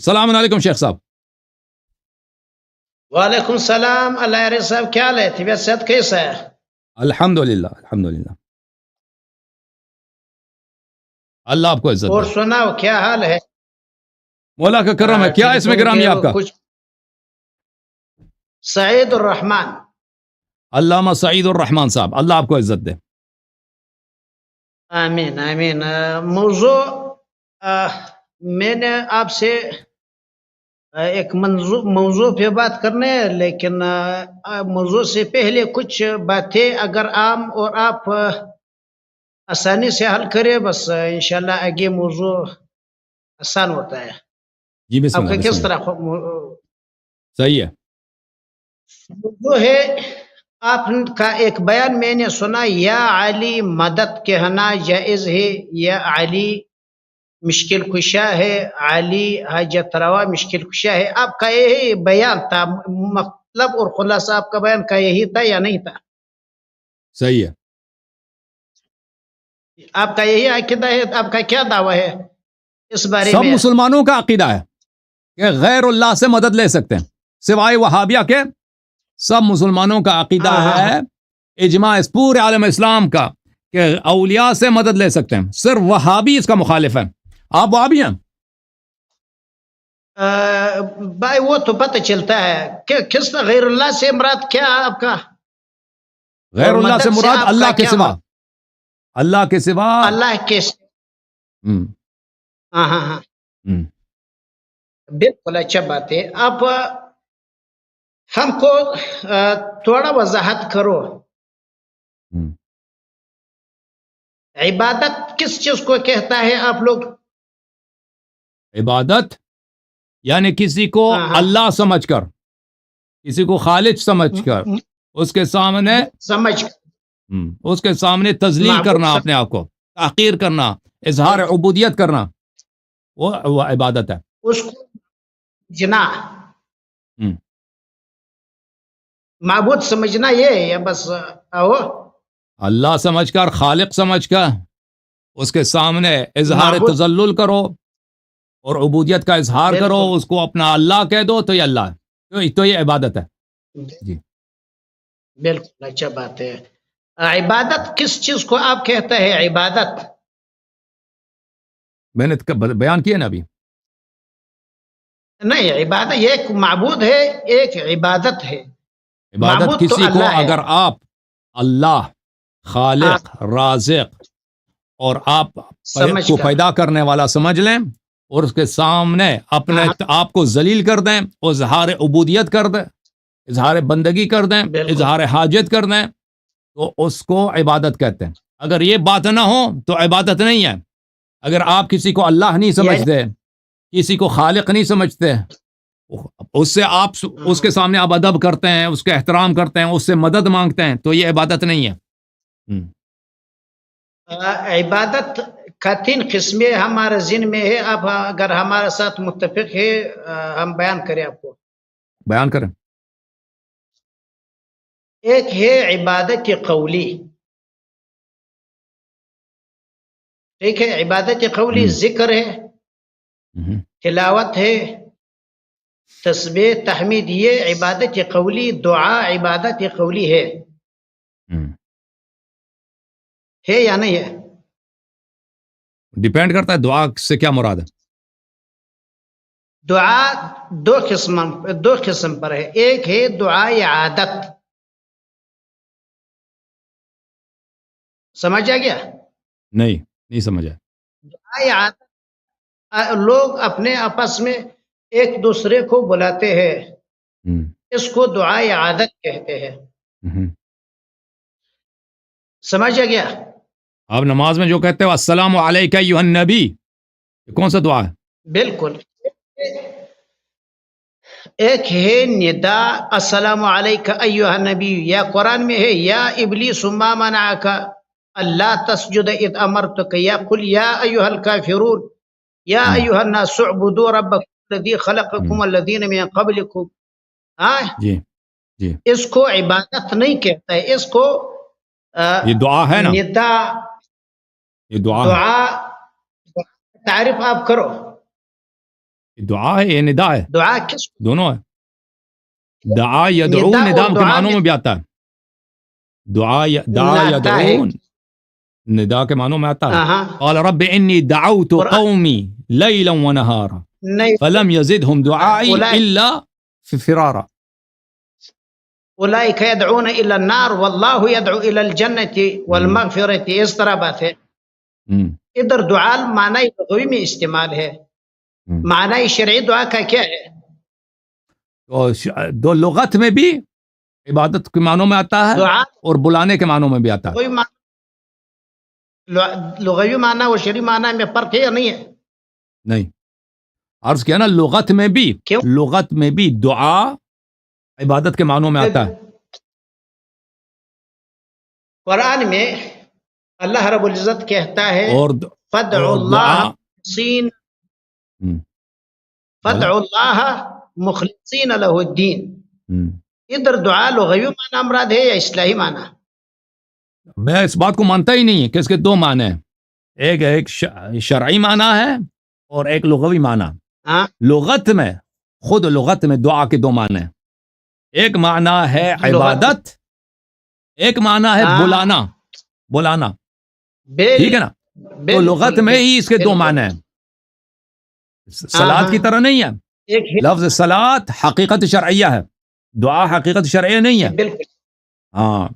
السلام علیکم شیخ صاحب. وعلیکم السلام. اللہ علیہ صاحب کیا حال ہے؟ طبیعت صحت کیسا ہے؟ الحمدللہ الحمدللہ. اللہ آپ کو عزت اور دے. سناؤ کیا حال ہے؟ مولا کا کرم ہے. کیا ہے اس میں گرامی آپ کا؟ کچھ سعید الرحمان. علامہ سعید الرحمان صاحب. اللہ آپ کو عزت دے. آمین آمین. موضوع میں نے آپ سے ایک موضوع پہ بات کرنے ہے، لیکن موضوع سے پہلے کچھ باتیں اگر عام اور آپ آسانی سے حل کرے بس انشاءاللہ آگے موضوع آسان ہوتا ہے. جی بسم آپ کا اللہ بسم کس اللہ. طرح صحیح ہے. موضوع ہے؟ آپ کا ایک بیان میں نے سنا، یا علی مدد کہنا جائز ہے، یا علی مشکل کشا ہے، علی حاجت روا مشکل کشا ہے. آپ کا یہی بیان تھا، مطلب اور خلاصہ آپ کا بیان کا یہی تھا یا نہیں تھا؟ صحیح ہے. آپ کا یہی عقیدہ ہے؟ آپ کا کیا دعویٰ ہے اس بارے سب میں؟ مسلمانوں کا عقیدہ ہے کہ غیر اللہ سے مدد لے سکتے ہیں سوائے وہابیہ کے. سب مسلمانوں کا عقیدہ ہے، اجماع اس پورے عالم اسلام کا، کہ اولیاء سے مدد لے سکتے ہیں. صرف وہابی اس کا مخالف ہے. آپ وہابی ہیں؟ بھائی وہ تو پتہ چلتا ہے کہ کس غیر اللہ سے مراد کیا آپ کا؟ غیر اللہ سے مراد اللہ کے سوا. اللہ کے سوا. اللہ کے ہاں ہاں ہاں بالکل اچھا بات ہے. اب ہم کو تھوڑا وضاحت کرو، عبادت کس چیز کو کہتا ہے آپ لوگ؟ عبادت یعنی کسی کو اللہ سمجھ کر، کسی کو خالق سمجھ کر اس کے سامنے اس کے سامنے تذلیل کرنا، اپنے آپ کو تحقیر کرنا، اظہار عبودیت کرنا، وہ عبادت ہے. اس کو جنا معبود سمجھنا یہ ہے، بس اللہ سمجھ کر، خالق سمجھ کر اس کے سامنے اظہار تذلل کرو اور عبودیت کا اظہار کرو، اس کو اپنا اللہ کہہ دو، تو یہ اللہ ہے، تو یہ عبادت ہے. جی بالکل اچھا بات ہے. عبادت کس چیز کو آپ کہتے ہیں عبادت؟ میں نے بیان کیا نا ابھی. نہیں، عبادت ایک معبود ہے، ایک عبادت ہے. عبادت کسی کو اگر آپ اللہ خالق رازق اور آپ کو پیدا کرنے والا سمجھ لیں اور اس کے سامنے اپنے آپ کو ذلیل کر دیں، اظہار عبودیت کر دیں، اظہار بندگی کر دیں، اظہار حاجت کر دیں، تو اس کو عبادت کہتے ہیں. اگر یہ بات نہ ہو تو عبادت نہیں ہے. اگر آپ کسی کو اللہ نہیں سمجھتے، کسی کو خالق نہیں سمجھتے، اس سے آپ اس کے سامنے آپ ادب کرتے ہیں، اس کا احترام کرتے ہیں، اس سے مدد مانگتے ہیں، تو یہ عبادت نہیں ہے. عبادت کا 3 قسمیں ہمارے ذہن میں ہے. آپ اگر ہمارے ساتھ متفق ہے ہم بیان کریں آپ کو. بیان کریں. ایک ہے عبادت قولی، ٹھیک ہے؟ عبادت قولی ذکر ہے، تلاوت ہے، تسبیح تحمید، یہ عبادت قولی. دعا عبادت قولی ہے یا نہیں ہے؟ ڈیپینڈ کرتا ہے دعا سے کیا مراد ہے. دعا دو قسم پر ہے. ایک ہے دعائے عادت، سمجھ آ گیا؟ نہیں سمجھا. دعائے عادت لوگ اپنے آپس میں ایک دوسرے کو بلاتے ہیں، اس کو دعائے عادت کہتے ہیں. سمجھ آ گیا؟ آپ نماز میں جو کہتے ہو السلام علیکہ ایھا النبی، یہ کون سا دعا ہے؟ بالکل. ایک ہے ندا السلام علیکہ ایھا النبی، یا قرآن میں ہے یا ابلیس ما منعک اللہ تسجد اذ امرتک، یا قل یا ایھا الکافرون یا ایھا الناس اعبدوا ربکم الذی خلقکم والذین من قبلکم. جی اس کو عبادت نہیں کہتا ہے، اس کو یہ دعا ہے نا، ندا یہ دعا تعریف آپ کرو. دعا ہے یہ ندا ہے دعا کس دونوں ہے دعا یدعو ندا اور ندا کے دعا معنوں میں- میں بھی آتا ہے دعا دعا آتا ہے۔ یدعون ندا کے معنوں میں آتا ہے ہاں قال رب انی دعوت قرآن- قومی لیلا ونہارا نہیں فلم یزدهم دعائی اولئک- الا فرارا اولئک يدعون الى النار واللہ يدعو الى الجنة والمغفرة، اس طرح بات ہے۔ ادھر دعا معنی لغوی میں استعمال ہے، معنی شرعی دعا کا کیا ہے؟ دو لغت میں بھی عبادت کے معنوں میں آتا ہے دعا اور بلانے کے معنوں میں بھی آتا ہے لغوی معنی لغوی معنی اور شرعی معنی میں فرق ہے یا نہیں ہے؟ نہیں عرض کیا نا لغت میں بھی کیوں؟ لغت میں بھی دعا عبادت کے معنوں میں آتا ہے قرآن میں اللہ رب العزت کہتا ہے اور فدعوا اور اللہ دعا مخلصین ہم، فدعوا اللہ مخلصین لہ الدین، ہم۔ ادھر دعا لغوی معنی مراد ہے یا اصلاحی معنی؟ میں اس بات کو مانتا ہی نہیں کہ اس کے دو معنی ہیں ایک شرعی معنی ہے اور ایک لغوی معنی ہاں لغت میں خود لغت میں دعا کے دو معنی ہیں ایک معنی ہے عبادت ایک معنی ہے ہاں۔ بلانا ٹھیک ہے نا تو لغت میں ہی اس کے دو معنی ہیں صلات کی طرح نہیں ہے ایک لفظ صلات حقیقت شرعیہ ہے دعا حقیقت شرعیہ نہیں ہے بالکل ہاں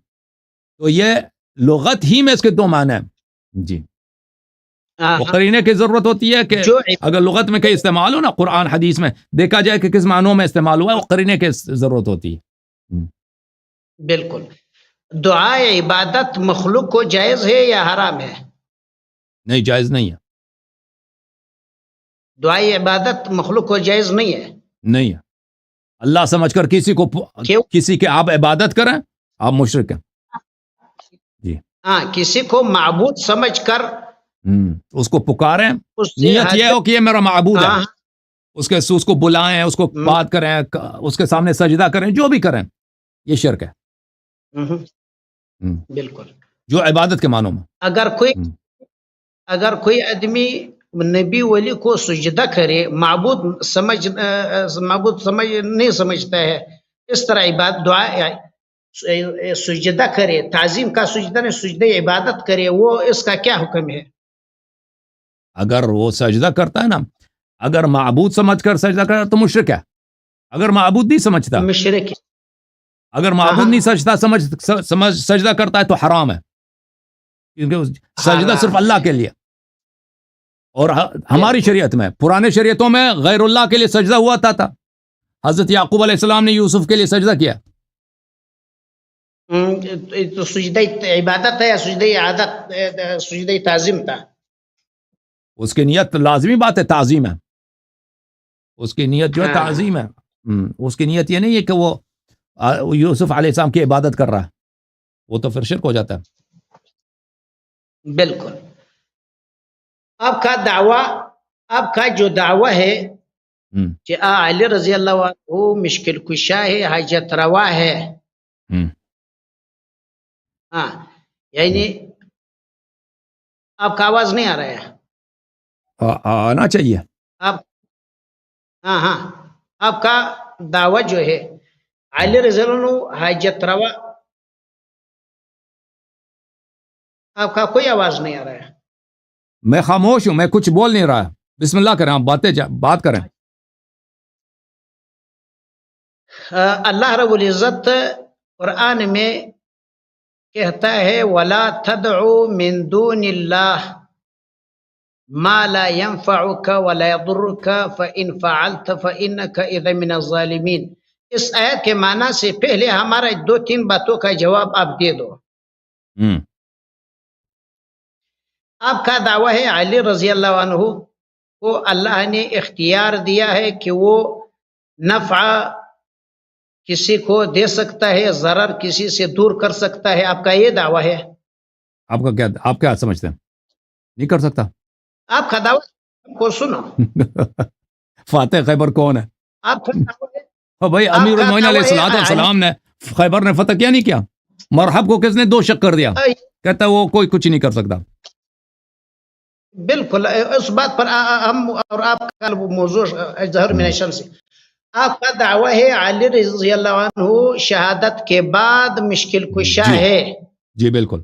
تو یہ لغت ہی میں اس کے دو معنی ہیں جی ہاں، وہ قرینے کی ضرورت ہوتی ہے کہ جو اگر لغت میں کہیں استعمال ہو نا قرآن حدیث میں دیکھا جائے کہ کس معنوں میں استعمال ہوا ہے وہ قرینے کی ضرورت ہوتی ہے بالکل دعا عبادت مخلوق کو جائز ہے یا حرام ہے؟ نہیں جائز نہیں ہے دعائی عبادت مخلوق کو جائز نہیں ہے، نہیں ہے اللہ سمجھ کر کیوں؟ کسی کے آپ عبادت کریں آپ مشرک ہیں ہاں کسی کو معبود سمجھ کر اس کو پکاریں اس سے نیت یہ ہو کہ یہ میرا معبود ہے ہاں، اس کو بلائیں اس کو بات کریں اس کے سامنے سجدہ کریں جو بھی کریں یہ شرک ہے بالکل جو عبادت کے معنوں میں اگر کوئی آدمی نبی ولی کو سجدہ کرے معبود سمجھ نہیں سمجھتا ہے اس طرح عبادت دعا سجدہ کرے تعظیم کا سجدہ نہیں سجدہ عبادت کرے وہ اس کا کیا حکم ہے؟ اگر وہ سجدہ کرتا ہے نا اگر معبود سمجھ کر سجدہ کرتا تو مشرک ہے اگر معبود نہیں سمجھتا مشرک ہے۔ اگر معبود نہیں سجدہ سجدہ کرتا ہے تو حرام ہے کیونکہ سجدہ صرف اللہ کے لیے اور ہماری شریعت میں پرانے شریعتوں میں غیر اللہ کے لیے سجدہ ہوا تھا حضرت یعقوب علیہ السلام نے یوسف کے لیے سجدہ کیا تو سجدہ عبادت ہے یا سجدہ عادت سجدہ تعظیم تھا؟ اس کی نیت لازمی بات ہے تعظیم ہے اس کی نیت جو ہے تعظیم ہے اس کی نیت یہ نہیں ہے کہ وہ یوسف علیہ السلام کی عبادت کر رہا ہے وہ تو پھر شرک ہو جاتا ہے بالکل آپ کا جو دعویٰ ہے کہ علی رضی اللہ عنہ مشکل کشا ہے حاجت روا ہے ہاں یعنی آپ کا آواز نہیں آ رہا ہے آنا چاہیے ہاں آپ کا دعویٰ جو ہے علی رضی اللہ عنہ حاجت روا آپ کا کوئی آواز نہیں آ رہا ہے میں خاموش ہوں میں کچھ بول نہیں رہا بسم اللہ کریں آپ بات کریں اللہ رب العزت قرآن میں کہتا ہے وَلَا تَدْعُوا مِن دُونِ اللَّهِ مَا لَا يَنفَعُكَ وَلَا يَضُرُّكَ فَإِن فَعَلْتَ فَإِنَّكَ إِذًا مِنَ الظَّالِمِينَ اس آیت کے معنی سے پہلے ہمارا 2-3 باتوں کا جواب آپ دے دو آپ کا دعویٰ ہے علی رضی اللہ عنہ کو اللہ نے اختیار دیا ہے کہ وہ نفع کسی کو دے سکتا ہے ضرر کسی سے دور کر سکتا ہے آپ کا یہ دعویٰ ہے آپ کیا سمجھتے ہیں نہیں کر سکتا آپ کا دعویٰ کو سنو فاتح خیبر کون ہے آپ کا دعویٰ ہے بھائی امیر المومنین علیہ السلام نے خیبر نے فتح کیا نہیں کیا مرحب کو کس نے 2 شق کر دیا کہتا ہے وہ کوئی کچھ نہیں کر سکتا بالکل اس بات پر ہم اور آپ کا موضوع ظہر من الشمس، آپ کا دعویٰ ہے علی رضی اللہ عنہ شہادت کے بعد مشکل کشا جی ہے. جی بالکل.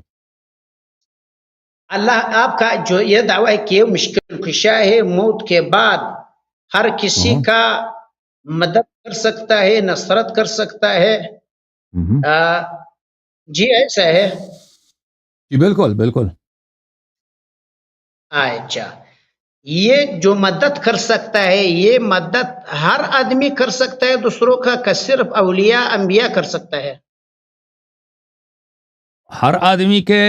اللہ آپ کا جو یہ دعویٰ ہے کہ مشکل کشا ہے، موت کے بعد ہر کسی کا مدد کر سکتا ہے، نصرت کر سکتا ہے. جی ایسا ہے. جی بالکل بالکل. اچھا، یہ جو مدد کر سکتا ہے یہ مدد ہر آدمی کر سکتا ہے دوسروں کا، کہ صرف اولیاء انبیاء کر سکتا ہے؟ ہر آدمی کے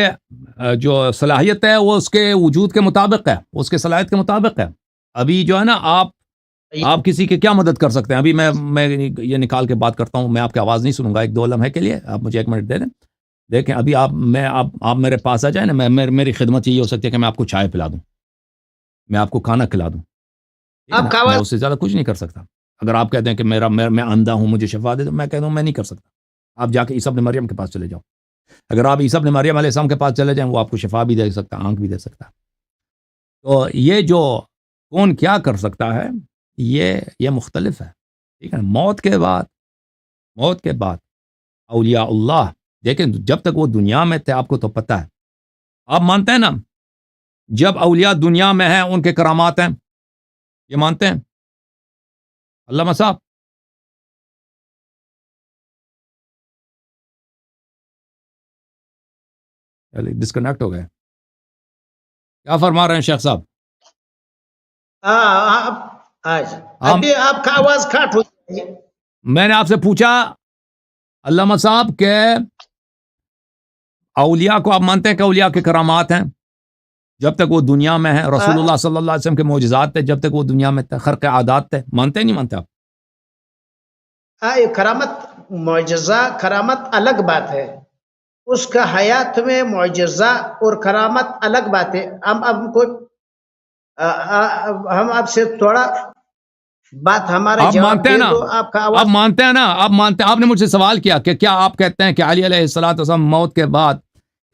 جو صلاحیت ہے وہ اس کے وجود کے مطابق ہے، اس کے صلاحیت کے مطابق ہے. ابھی جو ہے نا آپ کسی کے کیا مدد کر سکتے ہیں؟ ابھی میں یہ نکال کے بات کرتا ہوں، میں آپ کی آواز نہیں سنوں گا 1-2 لمحے کے لیے، آپ مجھے 1 منٹ دے دیں. دیکھیں ابھی آپ میرے پاس آ جائیں نا، میری خدمت یہ ہو سکتی ہے کہ میں آپ کو چائے پلا دوں، میں آپ کو کھانا کھلا دوں، میں اس سے زیادہ کچھ نہیں کر سکتا. اگر آپ کہتے ہیں کہ میں اندھا ہوں مجھے شفا دے دو، میں کہتا ہوں میں نہیں کر سکتا. آپ جا کے عیسی ابن مریم کے پاس چلے جاؤ. اگر آپ عیسی ابن مریم علیہ السلام کے پاس چلے جائیں وہ آپ کو شفا بھی دے سکتا، آنکھ بھی دے سکتا. تو یہ جو کون کیا کر سکتا ہے یہ مختلف ہے. ٹھیک ہے. موت کے بعد اولیاء اللہ، دیکھیں جب تک وہ دنیا میں تھے آپ کو تو پتہ ہے، آپ مانتے ہیں نا جب اولیاء دنیا میں ہیں ان کے کرامات ہیں، یہ مانتے ہیں علامہ صاحب؟ ڈسکنیکٹ ہو گئے. کیا فرما رہے ہیں شیخ صاحب؟ ابھی آپ کا آواز کاٹ ہو گئی. میں نے آپ سے پوچھا علامہ صاحب کہ اولیاء کو آپ مانتے ہیں کہ اولیاء کے کرامات ہیں جب تک وہ دنیا میں ہیں؟ رسول اللہ صلی اللہ علیہ وسلم کے معجزات تھے جب تک وہ دنیا میں تھے، خرق عادات تھے. مانتے ہیں نہیں مانتے آپ؟ کرامت معجزہ کرامت الگ بات ہے، اس کا حیات میں معجزہ اور کرامت الگ بات ہے. ہم آپ سے تھوڑا بات ہمارا جواب دے دو. آپ کا آواز آپ مانتے ہیں نا؟ آپ نے مجھ سے سوال کیا کہ کیا آپ کہتے ہیں کہ علی علیہ الصلوۃ والسلام موت کے بعد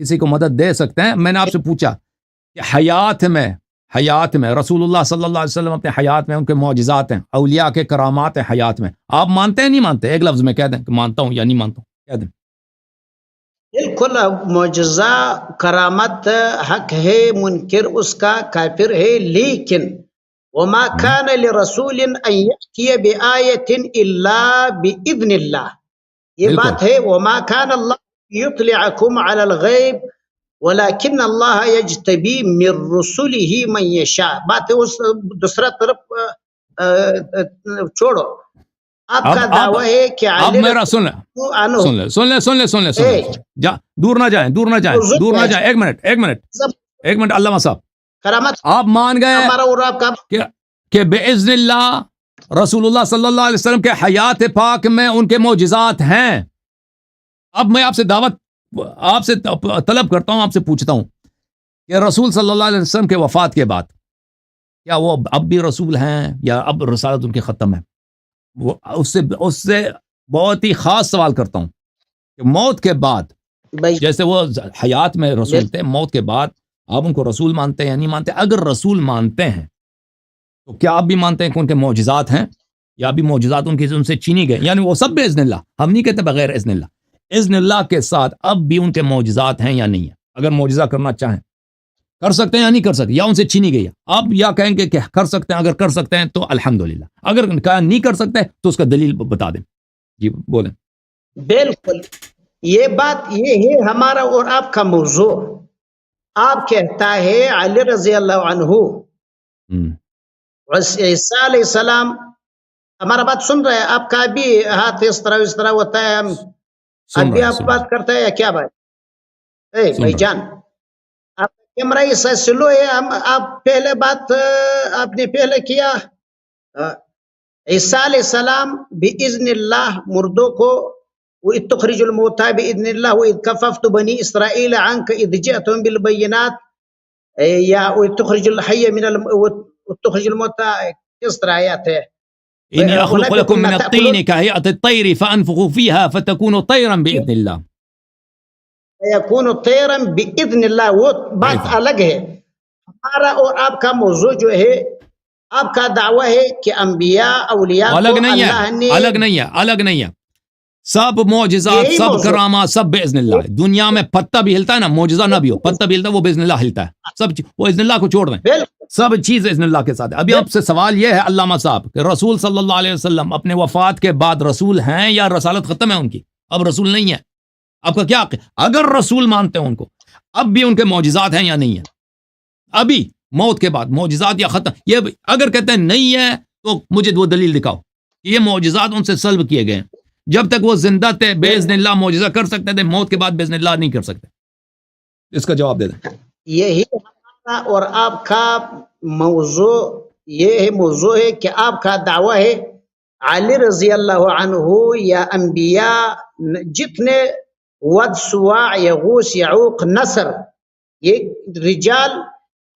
کسی کو مدد دے سکتے ہیں؟ میں نے آپ سے پوچھا کہ حیات میں رسول اللہ صلی اللہ علیہ وسلم اپنے حیات میں ان کے معجزات ہیں، اولیاء کے کرامات ہیں حیات میں. آپ مانتے ہیں نہیں مانتے؟ ایک لفظ میں کہہ دیں کہ مانتا ہوں یا نہیں مانتا ہوں، کہہ دیں. بالکل معجزہ کرامت حق ہے، منکر اس کا کافر ہے. لیکن وما كان لرسول ان يأتي بآية الا بإذن اللہ، یہ بات ہے. وما كان اللہ يطلعكم على الغیب ولكن اللہ يجتبی من رسله من يشاء. بات ہے اس دوسرا طرف چھوڑو. آپ کا دعویٰ ہے کہ آپ میرا سن لیں دور نہ جائیں. ایک منٹ علامہ صاحب، آپ مان گئے کہ بِإِذْنِ اللہ رسول اللہ صلی اللہ علیہ وسلم کے حیات پاک میں ان کے معجزات ہیں. اب میں آپ سے طلب کرتا ہوں، آپ سے پوچھتا ہوں کہ رسول صلی اللہ علیہ وسلم کے وفات کے بعد کیا وہ اب بھی رسول ہیں یا اب رسالت ان کی ختم ہے؟ اس سے بہت ہی خاص سوال کرتا ہوں کہ موت کے بعد، جیسے وہ حیات میں رسول تھے، موت کے بعد آپ ان کو رسول مانتے ہیں یا نہیں مانتے؟ اگر رسول مانتے ہیں تو کیا آپ بھی مانتے ہیں کہ ان کے معجزات ہیں یا بھی معجزات ان سے چینی گئے؟ یعنی وہ سب باذن اللہ، ہم نہیں کہتے بغیر اذن اللہ، اذن اللہ کے ساتھ اب بھی ان کے معجزات ہیں یا نہیں ہیں؟ اگر معجزہ کرنا چاہیں کر سکتے ہیں یا نہیں کر سکتے، یا ان سے چینی گئی ہے؟ آپ یا کہیں گے کہ کر سکتے ہیں، اگر کر سکتے ہیں تو الحمدللہ، اگر کہا نہیں کر سکتے تو اس کا دلیل بتا دیں. جی بولیں. بالکل یہ بات یہ ہے ہمارا اور آپ کا موضوع. آپ کہتا ہے علی رضی اللہ عنہ عیسیٰ علیہ السلام، ہمارا بات سن رہے ہیں آپ کا بھی ہاتھ اس طرح ہوتا ہے، ابھی آپ بات کرتے ہیں یا کیا بات؟ بھائی جان آپ کیمرہ ایسا سلو ہے، آپ پہلے بات آپ نے پہلے کیا عیسیٰ علیہ السلام بِإِذْنِ اللہ مردوں کو، وَإِذْ تُخْرِجُ الْمَوْتَىٰ بِإِذْنِ اللَّهِ وَإِذْ كَفَّفْتُ بَنِي إِسْرَائِيلَ عَنْكَ إِذْ جِئْتُهُم بِالْبَيِّنَاتِ، یا وَإِذْ تُخْرِجُ الْحَيَّ وَتُخْرِجُ الْمَوْتَىٰ، کس طرح آیات ہے؟ إِنِّي أَخْلُقُ لَكُم مِّنَ الطِّينِ كَهَيْئَةِ الطَّيْرِ فَأَنفُخُ فِيهَا فَتَكُونُ طَيْرًا بِإِذْنِ اللَّهِ. فَيَكُونُ طَيْرًا بِإِذْنِ اللَّهِ، وہ بات الگ ہے. ہمارا اور آپ کا موضوع جو ہے آپ کا دعویٰ ہے کہ انبیاء اولیاء الگ کو نہیں اللہ ہے، نے الگ نہیں ہے، الگ نہیں ہے. سب معجزات، یہی سب موضوع کرامات، سب باذن اللہ ہے. دنیا میں پتا بھی ہلتا ہے نا، معجزہ نہ بھی ہو، پتا بھی ہلتا ہے، وہ باذن اللہ ہلتا ہے. سب وہ باذن اللہ کو چھوڑ دیں، بالکل سب چیز باذن اللہ کے ساتھ ہے. ابھی آپ سے سوال یہ ہے علامہ صاحب کہ رسول صلی اللہ علیہ وسلم اپنے وفات کے بعد رسول ہیں یا رسالت ختم ہے ان کی؟ اب رسول نہیں ہے. آپ کا کیا اگر رسول مانتے ہیں ان کو، اب بھی ان کے معجزات ہیں یا نہیں ہیں؟ ابھی موت کے بعد معجزات یا ختم؟ یہ اگر کہتے ہیں نہیں ہے تو مجھے وہ دلیل دکھاؤ کہ یہ معجزات ان سے سلب کیے گئے ہیں. جب تک وہ زندہ تھے باذن اللہ معجزہ کر سکتے تھے، موت کے بعد باذن اللہ نہیں کر سکتے. اس کا جواب دے دیں. یہی ہمارا اور آپ کا موضوع یہ ہے، موضوع ہے کہ آپ کا دعویٰ ہے علی رضی اللہ عنہ یا انبیاء جتنے ود سواع یغوث یعوق نصر یہ رجال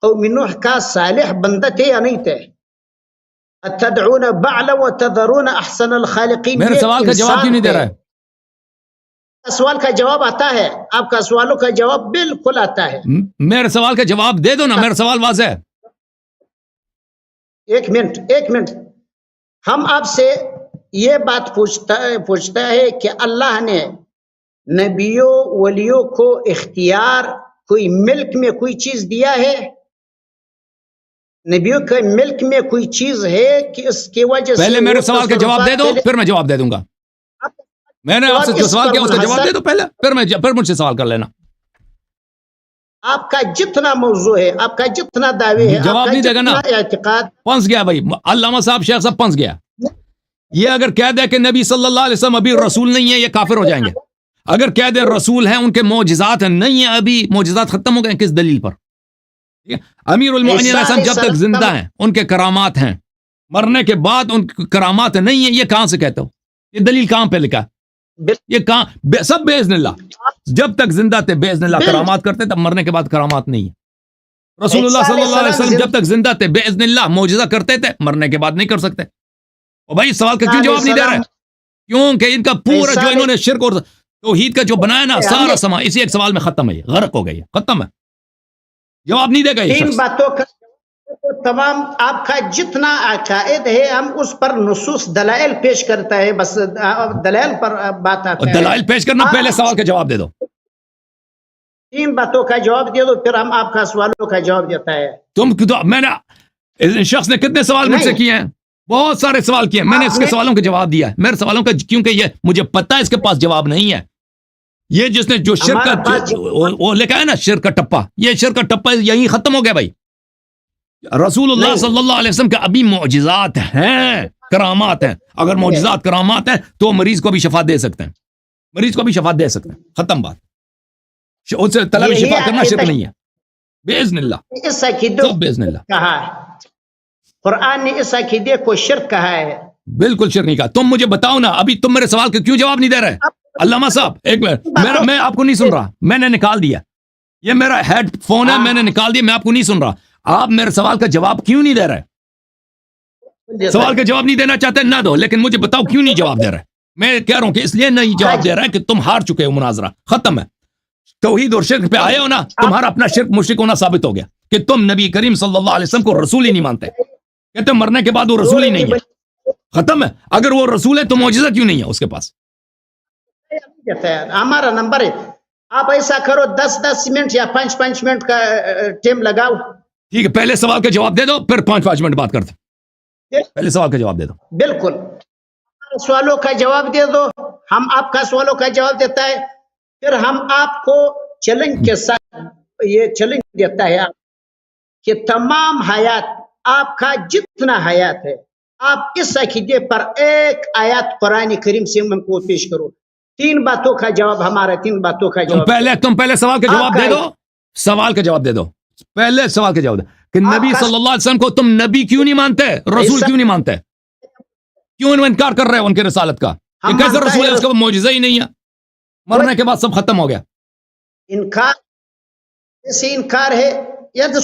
قوم نوح کا صالح بندہ تھے یا نہیں تھے؟ اتدعون بعلا وتذرون احسن الخالقین. میرے سوال کا جواب کیوں نہیں دے رہا ہے؟ سوال کا جواب آتا ہے، آپ کا سوالوں کا جواب بالکل آتا ہے. میرے سوال کا جواب دے دو نا، میرا سوال واضح ہے. ایک منٹ ہم آپ سے یہ بات پوچھتا ہے کہ اللہ نے نبیوں ولیوں کو اختیار کوئی ملک میں کوئی چیز دیا ہے؟ نبیوں کے ملک میں کوئی چیز ہے کہ اس کی وجہ سے پہلے میرے سوال کا جواب دے دو، پھر میں جواب دے دوں گا. میں نے آپ سے جو سوال کیا اس کا جواب دے دو پہلے، پھر مجھ سے سوال کر لینا. آپ کا جتنا موضوع ہے، آپ کا جتنا دعوی ہے، جواب نہیں دے گا نا، اعتقاد پنس گیا بھائی. علامہ صاحب، شیخ صاحب پنس گیا. یہ اگر کہہ دے کہ نبی صلی اللہ علیہ وسلم ابھی رسول نہیں ہے، یہ کافر ہو جائیں گے. اگر کہہ دے رسول ہیں، ان کے معجزات ہیں، نہیں ہیں ابھی، معجزات ختم ہو گئے، کس دلیل پر؟ امیر المؤمنین علیہ السلام جب تک زندہ ہیں ان کے کرامات ہیں، مرنے کے بعد ان کے کرامات نہیں ہیں، یہ کہاں سے کہتے ہو؟ یہ دلیل کہاں پہ لکھا؟ یہ کہاں؟ سب باذن اللہ، جب تک زندہ تھے باذن اللہ کرامات کرتے، تب مرنے کے بعد کرامات نہیں ہیں. رسول اللہ صلی اللہ علیہ وسلم جب تک زندہ تھے باذن اللہ معجزہ کرتے تھے، مرنے کے بعد نہیں کر سکتے. اور بھائی سوال کا کیوں جواب نہیں دے رہے؟ کیونکہ ان کا پورا جو انہوں نے شرک اور توحید کا جو بنایا نا، سارا سما اسی ایک سوال میں ختم ہے، یہ غرق ہو گئی ہے، ختم ہے. جواب نہیں دے گا یہ ان شخص. باتوں کا تمام آپ کا جتنا عقائد ہے ہم اس پر نصوص دلائل پیش کرتا ہے، بس دلائل پر بات آتا ہے. دلائل پیش کرنا، پہلے سوال کا جواب دے دو. تین باتوں کا جواب دے دو، پھر ہم آپ کا سوالوں کا جواب دیتا ہے. میں نے اس شخص نے کتنے سوال مجھ سے کیے ہیں؟ بہت سارے سوال کیے ہیں. میں نے اس کے سوالوں کا جواب دیا ہے. میرے سوالوں کا کیونکہ یہ مجھے پتا ہے اس کے پاس جواب نہیں ہے. یہ جس نے جو شرک کا وہ لکھا ہے نا، شرک کا ٹپا، یہ شرک کا ٹپا یہیں ختم ہو گیا بھائی. رسول اللہ صلی اللہ علیہ وسلم کے ابھی معجزات ہیں، کرامات ہیں. اگر معجزات کرامات ہیں تو مریض کو بھی شفا دے سکتے ہیں، مریض کو بھی شفا دے سکتے ہیں. ختم بات. ان سے طلب شفا کرنا شرک نہیں ہے. باذن اللہ اس عقیدے سب باذن اللہ کہا ہے، قرآن نے اس عقیدے کو شرک کہا ہے. بالکل شرک نہیں کہا. تم مجھے بتاؤ نا، ابھی تم میرے سوال کا کیوں جواب نہیں دے رہے؟ علامہ صاحب ایک منٹ، میں آپ کو نہیں سن رہا، میں نے نکال دیا. یہ میرا ہیڈ فون ہے، میں نے نکال دیا، میں آپ کو نہیں سن رہا. آپ میرے سوال کا جواب کیوں نہیں دے رہے؟ سوال کا جواب نہیں دینا چاہتے نہ دو، لیکن مجھے بتاؤ کیوں نہیں جواب دے رہے؟ میں کہہ رہا ہوں کہ اس لیے نہیں جواب دے رہا ہے کہ تم ہار چکے ہو، مناظرہ ختم ہے. توحید اور شرک پہ آئے ہو نا، تمہارا اپنا شرک مشرک ہونا ثابت ہو گیا کہ تم نبی کریم صلی اللہ علیہ وسلم کو رسول ہی نہیں مانتے، کہتے مرنے کے بعد وہ رسول ہی نہیں ہے. ختم ہے. اگر وہ رسول ہے تو معجزہ کیوں نہیں ہے اس کے پاس؟ ہمارا نمبر ہے، آپ ایسا کرو 10 منٹ یا 5 منٹ کا ٹائم لگاؤ. ٹھیک ہے، پہلے سوال کا جواب دے دو، پھر 5 منٹ بات کرتے. پہلے سوال کا جواب دے دو. بالکل، سوالوں کا جواب دے دو، ہم آپ کا سوالوں کا جواب دیتا ہے، پھر ہم آپ کو چیلنج کے ساتھ یہ چیلنج دیتا ہے کہ تمام حیات آپ کا جتنا حیات ہے، آپ اس عقیدے پر ایک آیات قرآن کریم سے ہم کو پیش کرو. 3 باتوں کا جواب ہمارا، 3 باتوں کا جواب. تم پہلے سوال کا جواب دے دو، سوال کا جواب دے دو. پہلے سوال کا جواب دے کہ نبی صلی اللہ علیہ وسلم کو تم نبی کیوں نہیں مانتے، رسول کیوں نہیں مانتے؟ کیوں انکار کر رہے ہو ان کے رسالت کا؟ کہ کیسے رسول ہے، اس کا معجزہ ہی نہیں ہے، مرنے کے بعد سب ختم ہو گیا. انکار ایسے انکار ہے یا تو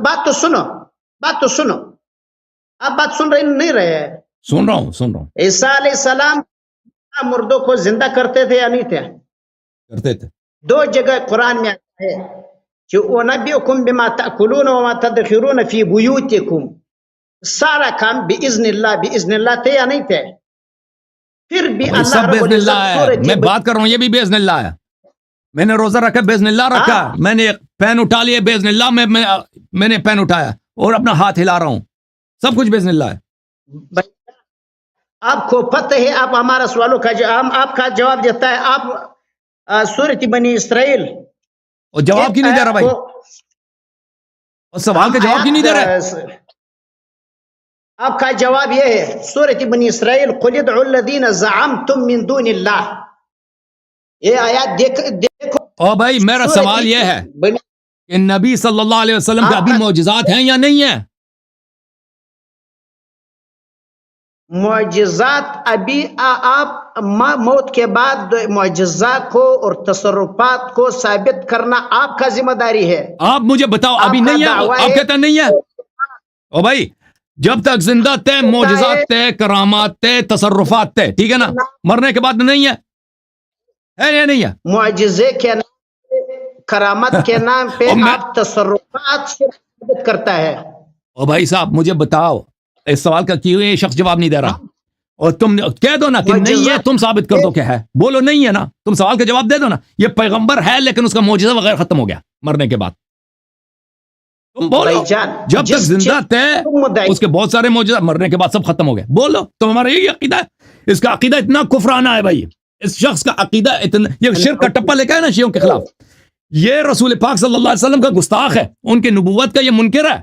بات تو سنو، بات تو سنو. آپ بات سن رہے نہیں رہے ہیں؟ سن رہا ہوں. عیسیٰ علیہ السلام مردوں کو زندہ کرتے تھے یا نہیں تھے؟ کرتے تھے. 2 جگہ قرآن میں آتا ہے، کہ وَنَبِّئُكُم بِمَا تَأْكُلُونَ وَمَا تَدْخِرُونَ فِي بُيُوتِكُم، سارا کام بِإِذْنِ اللہ تھے یا نہیں تھے؟ پھر بھی بھائی اللہ سب رب بِإِذْنِ اللہ العزت ہے، سورۃ میں بات کر رہا ہوں یہ بھی بِإِذْنِ اللہ ہے. میں نے روزہ رکھا بِإِذْنِ اللہ رکھا، میں نے پین اٹھا لیا بِإِذْنِ اللہ، میں نے پین اٹھایا اور اپنا ہاتھ ہلا رہا ہوں، سب کچھ بِإِذْنِ اللہ ہے. آپ کو پتہ ہے، آپ ہمارا سوالوں کا آپ کا جواب دیتا ہے. آپ سورۃ بنی اسرائیل اور جواب کیوں نہیں دے رہا بھائی؟ اور سوال کا جواب کیوں نہیں دے رہے؟ آپ کا جواب یہ ہے سورۃ بنی اسرائیل قُلِ ادْعُوا الَّذِينَ زَعَمْتُم مِّن دُونِ اللَّهِ. یہ آیات دیکھو. اور بھائی میرا سوال یہ ہے کہ نبی صلی اللہ علیہ وسلم کے ابھی معجزات ہیں یا نہیں ہیں؟ معجزات ابھی آپ موت کے بعد معجزات کو اور تصرفات کو ثابت کرنا آپ کا ذمہ داری ہے. آپ مجھے بتاؤ ابھی نہیں ہے؟ آپ کہتے ہیں نہیں ہے. او بھائی جب تک زندہ تھے معجزات تھے، کرامات تھے، تصرفات تھے، ٹھیک ہے نا؟ مرنے کے بعد نہیں ہے یا نہیں ہے؟ معجزے کے نام کرامت کے نام پہ آپ تصرفات سے ثابت کرتا ہے. او بھائی صاحب مجھے بتاؤ اس سوال کا کیوں یہ شخص جواب نہیں دے رہا؟ اور تم کہہ دو نا کہ نہیں ہے، تم ثابت کر دو کہ ہے. بولو نہیں ہے نا، تم سوال کا جواب دے دو نا. یہ پیغمبر ہے لیکن اس کا معجزہ وغیرہ ختم ہو گیا مرنے کے بعد. تم بولو جب تک زندہ تھے اس کے بہت سارے معجزات، مرنے کے بعد سب ختم ہو گئے. بولو تو ہمارا یہی عقیدہ ہے. اس کا عقیدہ اتنا کفرانہ ہے بھائی، اس شخص کا عقیدہ اتنا، یہ شرک کا ٹپا لے کے ہے نا شیعوں کے خلاف. یہ رسول پاک صلی اللہ علیہ وسلم کا گستاخ ہے، ان کی نبوت کا یہ منکر ہے.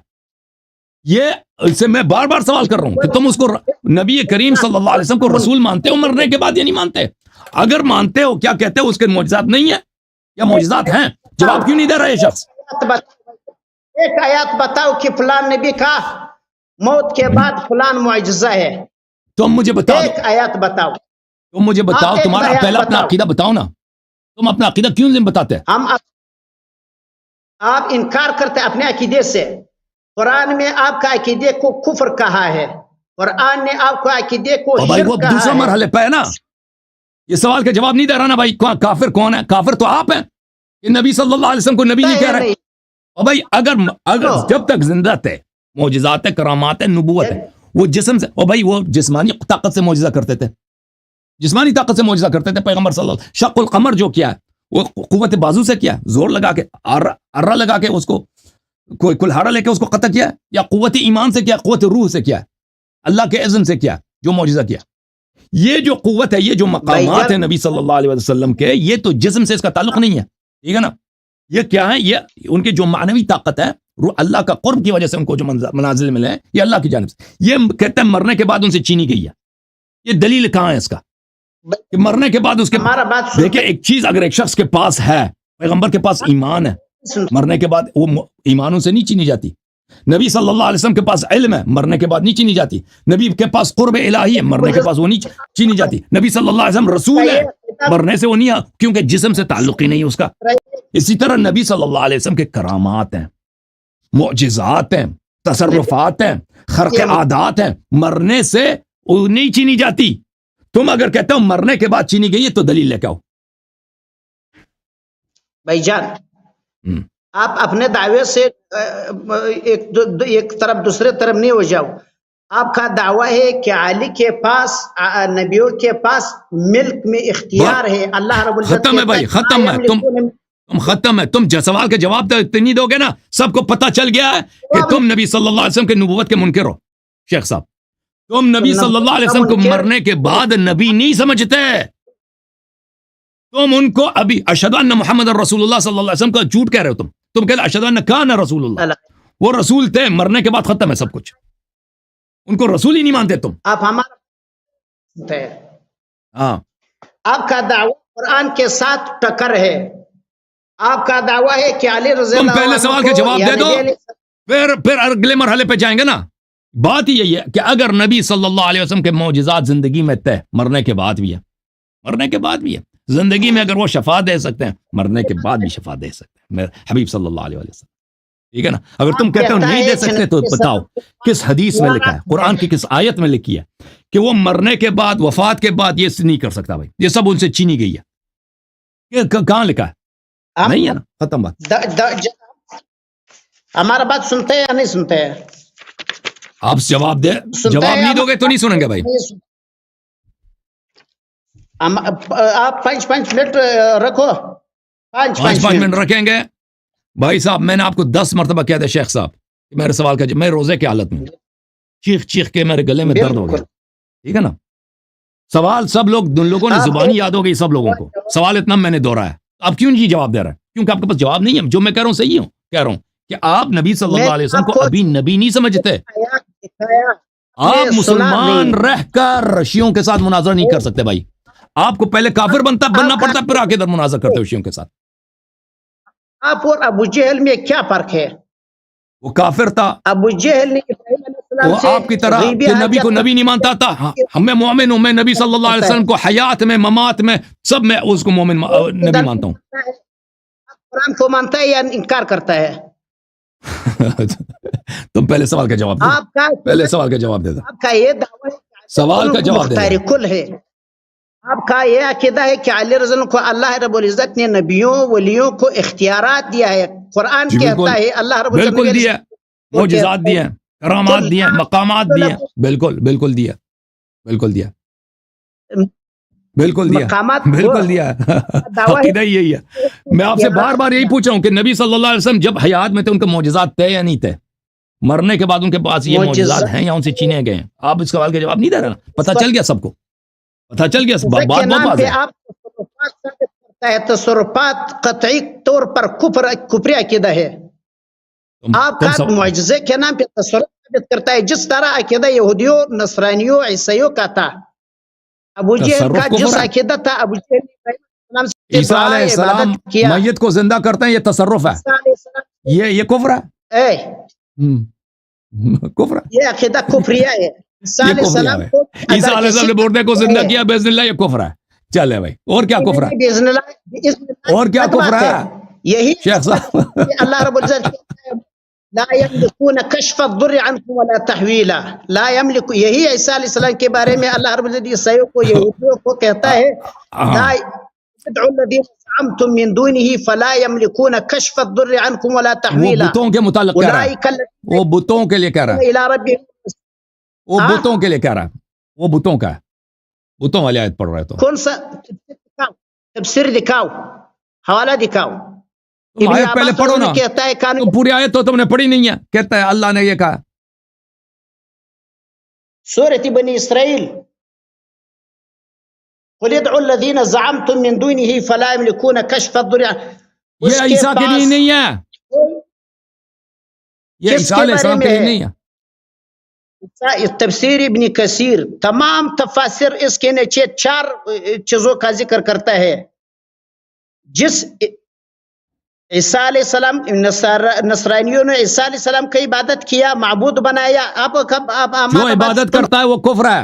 یہ اس سے میں بار بار سوال کر رہا ہوں کہ تم اس کو نبی کریم صلی اللہ علیہ وسلم کو رسول مانتے ہو مرنے کے بعد یا نہیں مانتے؟ اگر مانتے ہو کیا کہتے ہو اس کے معجزات نہیں ہیں یا معجزات ہیں؟ جواب کیوں نہیں دے رہا یہ شخص؟ ایک آیات بتاؤ کہ فلان نبی کا موت کے بعد فلان معجزہ ہے. تم مجھے بتاؤ، ایک آیات بتاؤ. تم مجھے بتاؤ، تمہارا پہلا اپنا عقیدہ بتاؤ نا. تم اپنا عقیدہ کیوں نہیں بتاتے؟ آپ انکار کرتے اپنے عقیدے سے. قرآن میں آپ کا عقیدے کو کفر کہا ہے، قرآن نے آپ کو عقیدے کو بھائی وہ دوسرا مرحلے پہ ہے نا. یہ سوال کا جواب نہیں دے رہا نا بھائی. کافر کون ہے؟ کافر تو آپ ہیں کہ نبی صلی اللہ علیہ وسلم کو نبی نہیں کہہ رہے. اور بھائی اگر جب تک زندہ تھے معجزات کرامات نبوت ہے، وہ جسم سے، اور بھائی وہ جسمانی طاقت سے معجزہ کرتے تھے، جسمانی طاقت سے معجزہ کرتے تھے پیغمبر صلی اللہ علیہ وسلم. شق القمر جو کیا ہے وہ قوت بازو سے کیا، زور لگا کے ارہ لگا کے اس کو کوئی کلہارا لے کے اس کو قطع کیا، یا قوت ایمان سے کیا، قوت روح سے کیا، اللہ کے اذن سے کیا جو معجزہ کیا. یہ جو قوت ہے، یہ جو مقامات ہیں نبی صلی اللہ علیہ وسلم کے، یہ تو جسم سے اس کا تعلق نہیں ہے. ٹھیک ہے نا؟ یہ کیا ہے؟ یہ ان کی جو معنوی طاقت ہے، اللہ کا قرب کی وجہ سے ان کو جو منازل ملے ہیں، یہ اللہ کی جانب سے. یہ کہتے ہیں مرنے کے بعد ان سے چینی گئی ہے. یہ دلیل کہاں ہے اس کا کہ مرنے کے بعد اس کے؟ دیکھیں ایک چیز اگر ایک شخص کے پاس ہے، پیغمبر کے پاس ایمان ہے، مرنے کے بعد وہ ایمان ان سے نہیں چینی جاتی. نبی صلی اللہ علیہ وسلم کے پاس علم ہے، مرنے کے بعد نہیں چینی جاتی. نبی کے پاس قرب الہی ہے، مرنے کے پاس وہ نہیں چینی جاتی. نبی صلی اللہ علیہ وسلم رسول ہے، مرنے سے وہ نہیں، کیونکہ جسم سے تعلق ہی نہیں اس کا. اسی طرح نبی صلی اللہ علیہ وسلم کے کرامات ہیں، معجزات ہیں، تصرفات ہیں، خرق عادات ہیں، مرنے سے وہ نہیں چینی جاتی. تم اگر کہتے ہو مرنے کے بعد چینی گئی ہے تو دلیل لے کے آؤ. بھائی جان آپ اپنے دعوے سے ایک طرف دوسرے طرف نہیں ہو جاؤ. آپ کا دعویٰ ہے کہ علی کے پاس، نبیوں کے پاس ملک میں اختیار ہے. اللہ رب العزت ختم ہے بھائی، ختم ہے. تم ختم ہے. تم سوال کے جواب نہیں دو گے نا، سب کو پتہ چل گیا ہے کہ تم نبی صلی اللہ علیہ وسلم کے نبوت کے منکر ہو. شیخ صاحب تم نبی صلی اللہ علیہ وسلم کو مرنے کے بعد نبی نہیں سمجھتے. تم ان کو ابھی اشہدو ان محمد رسول اللہ صلی اللہ علیہ وسلم کا جھوٹ کہہ رہے ہو. تم کہہ رہے اشہدو ان کان رسول اللہ. وہ رسول تھے، مرنے کے بعد ختم ہے سب کچھ. ان کو رسول ہی نہیں مانتے تم. آپ ہمارا ہاں، آپ کا دعویٰ قرآن کے ساتھ ٹکر ہے. آپ کا دعویٰ ہے کہ علی رضی اللہ عنہ، تم پہلے سوال کے جواب دے دو، پھر اگلے مرحلے پہ جائیں گے نا. بات ہی یہی ہے کہ اگر نبی صلی اللہ علیہ وسلم کے معجزات زندگی میں تھے، مرنے کے بعد بھی ہے، مرنے کے بعد بھی ہے. زندگی میں اگر وہ شفا دے سکتے ہیں، مرنے کے بعد بھی شفا دے سکتے ہیں میرے حبیب صلی اللہ علیہ وسلم. ٹھیک ہے نا؟ اگر تم کہتے ہو نہیں دے سکتے تو بتاؤ کس حدیث میں لکھا ہے، قرآن کی کس آیت میں لکھی ہے کہ وہ مرنے کے بعد، وفات کے بعد یہ نہیں کر سکتا. بھائی یہ سب ان سے چینی گئی ہے. کہاں لکھا ہے؟ نہیں ہے نا، ختم بات. ہمارا بات سنتے ہیں یا نہیں سنتے ہیں؟ آپ جواب دے، جواب نہیں دو گے تو نہیں سنیں گے بھائی. آپ 5 منٹ رکھو، 5 منٹ رکھیں گے. بھائی صاحب میں نے آپ کو 10 مرتبہ کہا تھا شیخ صاحب کہ میرے سوال کا میں روزے کی حالت میں چیخ چیخ کے میرے گلے میں درد ہو گیا، ٹھیک ہے نا. سوال سب لوگوں نے زبانی یاد ہو گئی سب لوگوں کو. سوال اتنا میں نے دوہرایا، آپ کیوں نہیں جواب دے رہے؟ کیونکہ آپ کے پاس جواب نہیں ہے. جو میں کہہ رہا ہوں صحیح ہوں، کہہ رہا ہوں کہ آپ نبی صلی اللہ علیہ وسلم کو ابھی نبی نہیں سمجھتے. آپ مسلمان رہ کر شیعوں کے ساتھ مناظرہ نہیں کر سکتے بھائی. آپ کو پہلے کافر بننا پڑتا پھر آ کے ادھر مناظرہ کرتے ہو شیعوں کے ساتھ. آپ اور ابو جہل میں کیا فرق ہے؟ وہ کافر تھا، ابو جہل نے وہ آپ کی طرح کہ نبی کو نبی نہیں مانتا تھا. میں مومن ہوں، میں نبی صلی اللہ علیہ وسلم کو حیات میں ممات میں سب میں اس کو مومن نبی مانتا ہوں. قرآن کو مانتا ہے یا انکار کرتا ہے؟ تم پہلے سوال کا جواب دے، پہلے سوال کا جواب دے دو. آپ کا یہ دعویٰ سوال کا جواب دے مختار کل ہے. آپ کا یہ عقیدہ ہے کہ علی رضی اللہ کو اللہ رب العزت نے نبیوں ولیوں کو اختیارات دیا ہے. قرآن کہتا ہے اللہ رب العزت بالکل دیا، معجزات دیے، کرامات دیے، مقامات دیے. بالکل بالکل دیا، بالکل دیا، بالکل دیا، بالکل دیا. عقیدہ یہی ہے. میں آپ سے بار بار یہی پوچھا ہوں کہ نبی صلی اللہ علیہ وسلم جب حیات میں تھے ان کے معجزات تھے یا نہیں تھے؟ مرنے کے بعد ان کے پاس یہ معجزات ہیں یا ان سے چینے گئے ہیں؟ آپ اس سوال کا جواب نہیں دے رہے نا. پتہ چل گیا سب کو، پتہ چل گیا. بات بہت واضح ہے. آپ تصرفات ثابت کرتا ہے، تصرفات قطعی طور پر کفر عقیدہ ہے. آپ کا معجزے کے نام پہ تصرف ثابت کرتا ہے، جس طرح عقیدہ یہودیوں نصرانیوں عیسائیوں کا تھا. ابو جہل کا جس عقیدہ تھا، ابو جہل عیسیٰ علیہ السلام میت کو زندہ کرتے ہیں، یہ تصرف ہے، یہ کفر ہے، کفر ہے، یہ عقیدہ کفریہ ہے. عیسیٰ علیہ السلام نے مردے کو زندہ کیا باذن اللہ، یہ کفر ہے. چلے بھائی، اور کیا کفر ہے؟ اور کیا کفر ہے؟ یہی شیخ صاحب اللہ رب العزت لا يملكون كشف الضر عنكم ولا تحویلا. لا يملك، یہی عیسیٰ علیہ السلام کے بارے میں اللہ رب العزت عیسائیوں کو یہودیوں کو کہتا ہے لا تدعوا الذين زعمتم من دونه فلا يملكون كشف الضر عنكم ولا تحویلا. وہ بتوں کے متعلق کہہ رہا ہے، وہ بتوں کے لیے کہہ رہا ہے، الى ربهم، وہ بتوں کے لیے کہہ رہا ہے، وہ بتوں کا ہے. بتوں والی آیت پڑھ رہے تو کون سا تفسیر دکھاؤ، حوالہ دکھاؤ. تم آیت پہلے پڑھو نا، کہتا ہے تم پوری آیت تو تم نے پڑھی نہیں ہے. کہتا ہے اللہ نے یہ کہا سورۃ بنی اسرائیل، قل ادعوا الذین زعمتم من دونه فلا يملكون كشف الضر. یہ عیسیٰ کے لیے نہیں ہے، یہ عیسیٰ علیہ السلام کے لیے نہیں ہے. تفسیر ابن کثیر تمام تفاسیر اس کے نیچے 4 چیزوں کا ذکر کرتا ہے. جس عیسیٰ علیہ السلام، نصرانیوں نے عیسیٰ علیہ السلام کی عبادت کیا، معبود بنایا. جو عبادت کرتا ہے وہ کفر ہے.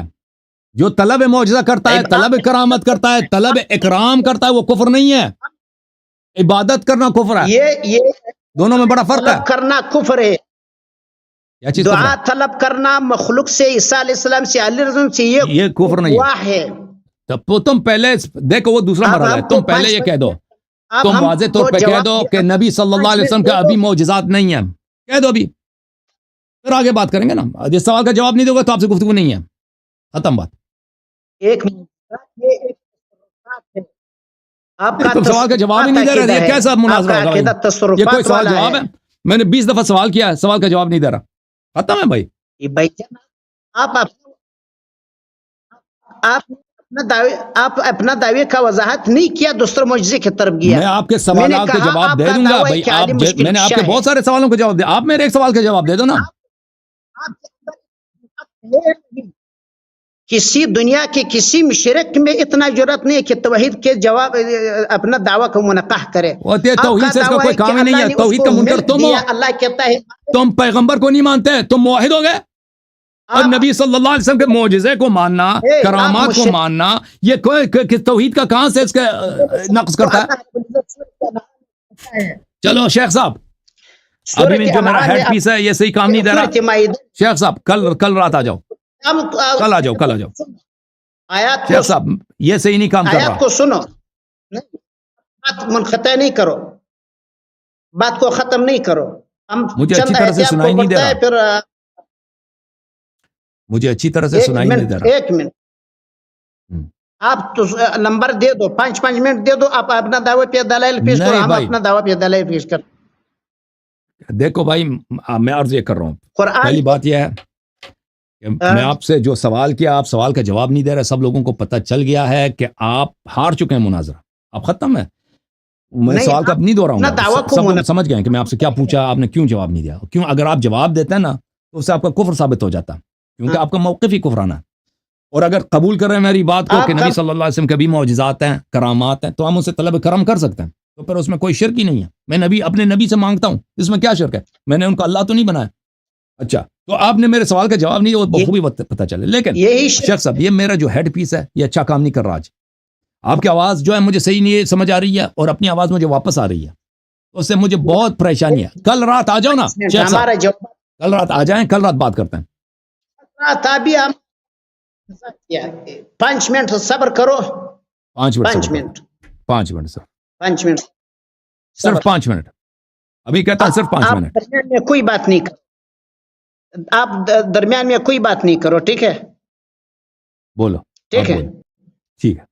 جو طلب معجزہ کرتا ہے، طلب کرامت کرتا ہے، طلب اکرام کرتا ہے، وہ کفر نہیں ہے. عبادت کرنا کفر ہے. یہ دونوں میں بڑا فرق ہے. طلب کرنا کفر ہے. دعا طلب کرنا مخلوق سے، عیسیٰ علیہ السلام سے، علی رضی اللہ سے، یہ کفر نہیں ہے. تم پہلے دیکھو، وہ دوسرا مرحلہ ہے. تم پہلے یہ کہہ دو، تم واضح طور پہ کہہ دو کہ نبی صلی اللہ علیہ وسلم کا ابھی معجزات نہیں ہیں. کہہ دو ابھی، پھر آگے بات کریں گے نا. جس سوال کا جواب نہیں دو گے تو آپ سے گفتگو نہیں ہے، ختم بات. تم سوال کا جواب ہی نہیں دے رہے. یہ کیسا مناظرہ ہوگا؟ یہ کوئی سوال جواب ہے؟ میں نے 20 دفعہ سوال کیا ہے، سوال کا جواب نہیں دے رہا. ختم ہے بھائی. آپ اپنا دعوے کا وضاحت نہیں کیا، دوسرے معجزے کی طرف گیا. میں آپ کے سوالات کے جواب دے دوں گا بھائی. میں نے آپ کے بہت سارے سوالوں کے جواب دیا، آپ میرے ایک سوال کا جواب دے دو نا. کسی دنیا کے کسی مشرک میں اتنا جرأت نہیں کہ توحید کے جواب اپنا دعویٰ کو منقح کرے. توحید سے اس کا کوئی کام ہی نہیں ہے. توحید کا منکر تم ہو. اللہ کہتا ہے تم پیغمبر کو نہیں مانتے، تم موحد ہو گئے. اور نبی صلی اللہ علیہ وسلم کے معجزے کو ماننا، کرامات کو ماننا، یہ کوئی توحید کا کہاں سے اس کا نقص کرتا ہے؟ چلو شیخ صاحب، ابھی بھی جو میرا ہیڈ پیس ہے یہ صحیح کام نہیں دے رہا. شیخ صاحب کل رات آ جاؤ، کل آ جاؤ. شیخ صاحب یہ صحیح نہیں کام کر رہا. آیات کو سنو، بات منقطع نہیں کرو، بات کو ختم نہیں کرو. ہم مجھے چند اچھی طرح سے آیتیں آپ سنائی کو نہیں دے پڑھتا ہے رہا، پھر مجھے اچھی طرح سے سنائی نہیں دے رہا۔ ایک منٹ ہم۔ آپ تو نمبر دے دو، 5 منٹ دے دو، آپ اپنا دعوی پہ دلائل پیش کرو، نہیں ہم بھائی، اپنا دعوی پہ دلائل پیش کر دیکھو بھائی، میں عرض یہ کر رہا ہوں، قرآن پہلی بات یہ ہے کہ میں آپ سے جو سوال کیا، آپ سوال کا جواب نہیں دے رہے، سب لوگوں کو پتہ چل گیا ہے کہ آپ ہار چکے ہیں مناظرہ، آپ ختم ہے، میں نہیں، سوال کا آپ نہیں دوہراؤں اپنا گا، دعویٰ کو سب لوگ سمجھ گئے ہیں کہ میں آپ سے کیا پوچھا، آپ نے کیوں جواب نہیں دیا، کیوں اگر آپ جواب دیتے ہیں نا تو اس سے آپ کا کفر ثابت ہو جاتا، کیونکہ آپ کا موقف ہی کفرانہ ہے، اور اگر قبول کر رہے ہیں میری بات کو کہ نبی صلی اللہ علیہ وسلم کے بھی معجزات ہیں، کرامات ہیں، تو ہم اسے طلب کرم کر سکتے ہیں، تو پھر اس میں کوئی شرک ہی نہیں ہے، میں نبی اپنے نبی سے مانگتا ہوں، اس میں کیا شرک ہے، میں نے ان کو اللہ تو نہیں بنایا۔ اچھا، تو آپ نے میرے سوال کا جواب نہیں دیا، وہ بخوبی پتہ چلے، لیکن یہی شیخ صاحب یہ میرا جو ہیڈ پیس ہے یہ اچھا کام نہیں کر رہا آج، آپ کی آواز جو ہے مجھے صحیح نہیں سمجھ آ رہی ہے، اور اپنی آواز مجھے واپس آ رہی ہے، اس سے مجھے بہت پریشانی ہے، کل رات آ جاؤ نا شیخ صاحب، ہمارا جواب کل رات آ جائیں، کل رات بات کرتے ہیں، تھا بھی ہم 5 منٹ صبر کرو، 5 منٹ 5 صبر کرو، منٹ 5 منٹ سر، 5 منٹ صرف 5 منٹ، ابھی کہتا ہوں صرف 5 آپ منٹ، درمیان میں کوئی بات نہیں کرو، آپ درمیان میں کوئی بات نہیں کرو، ٹھیک ہے، بولو، آپ ٹھیک ہے، بولو، ٹھیک ہے،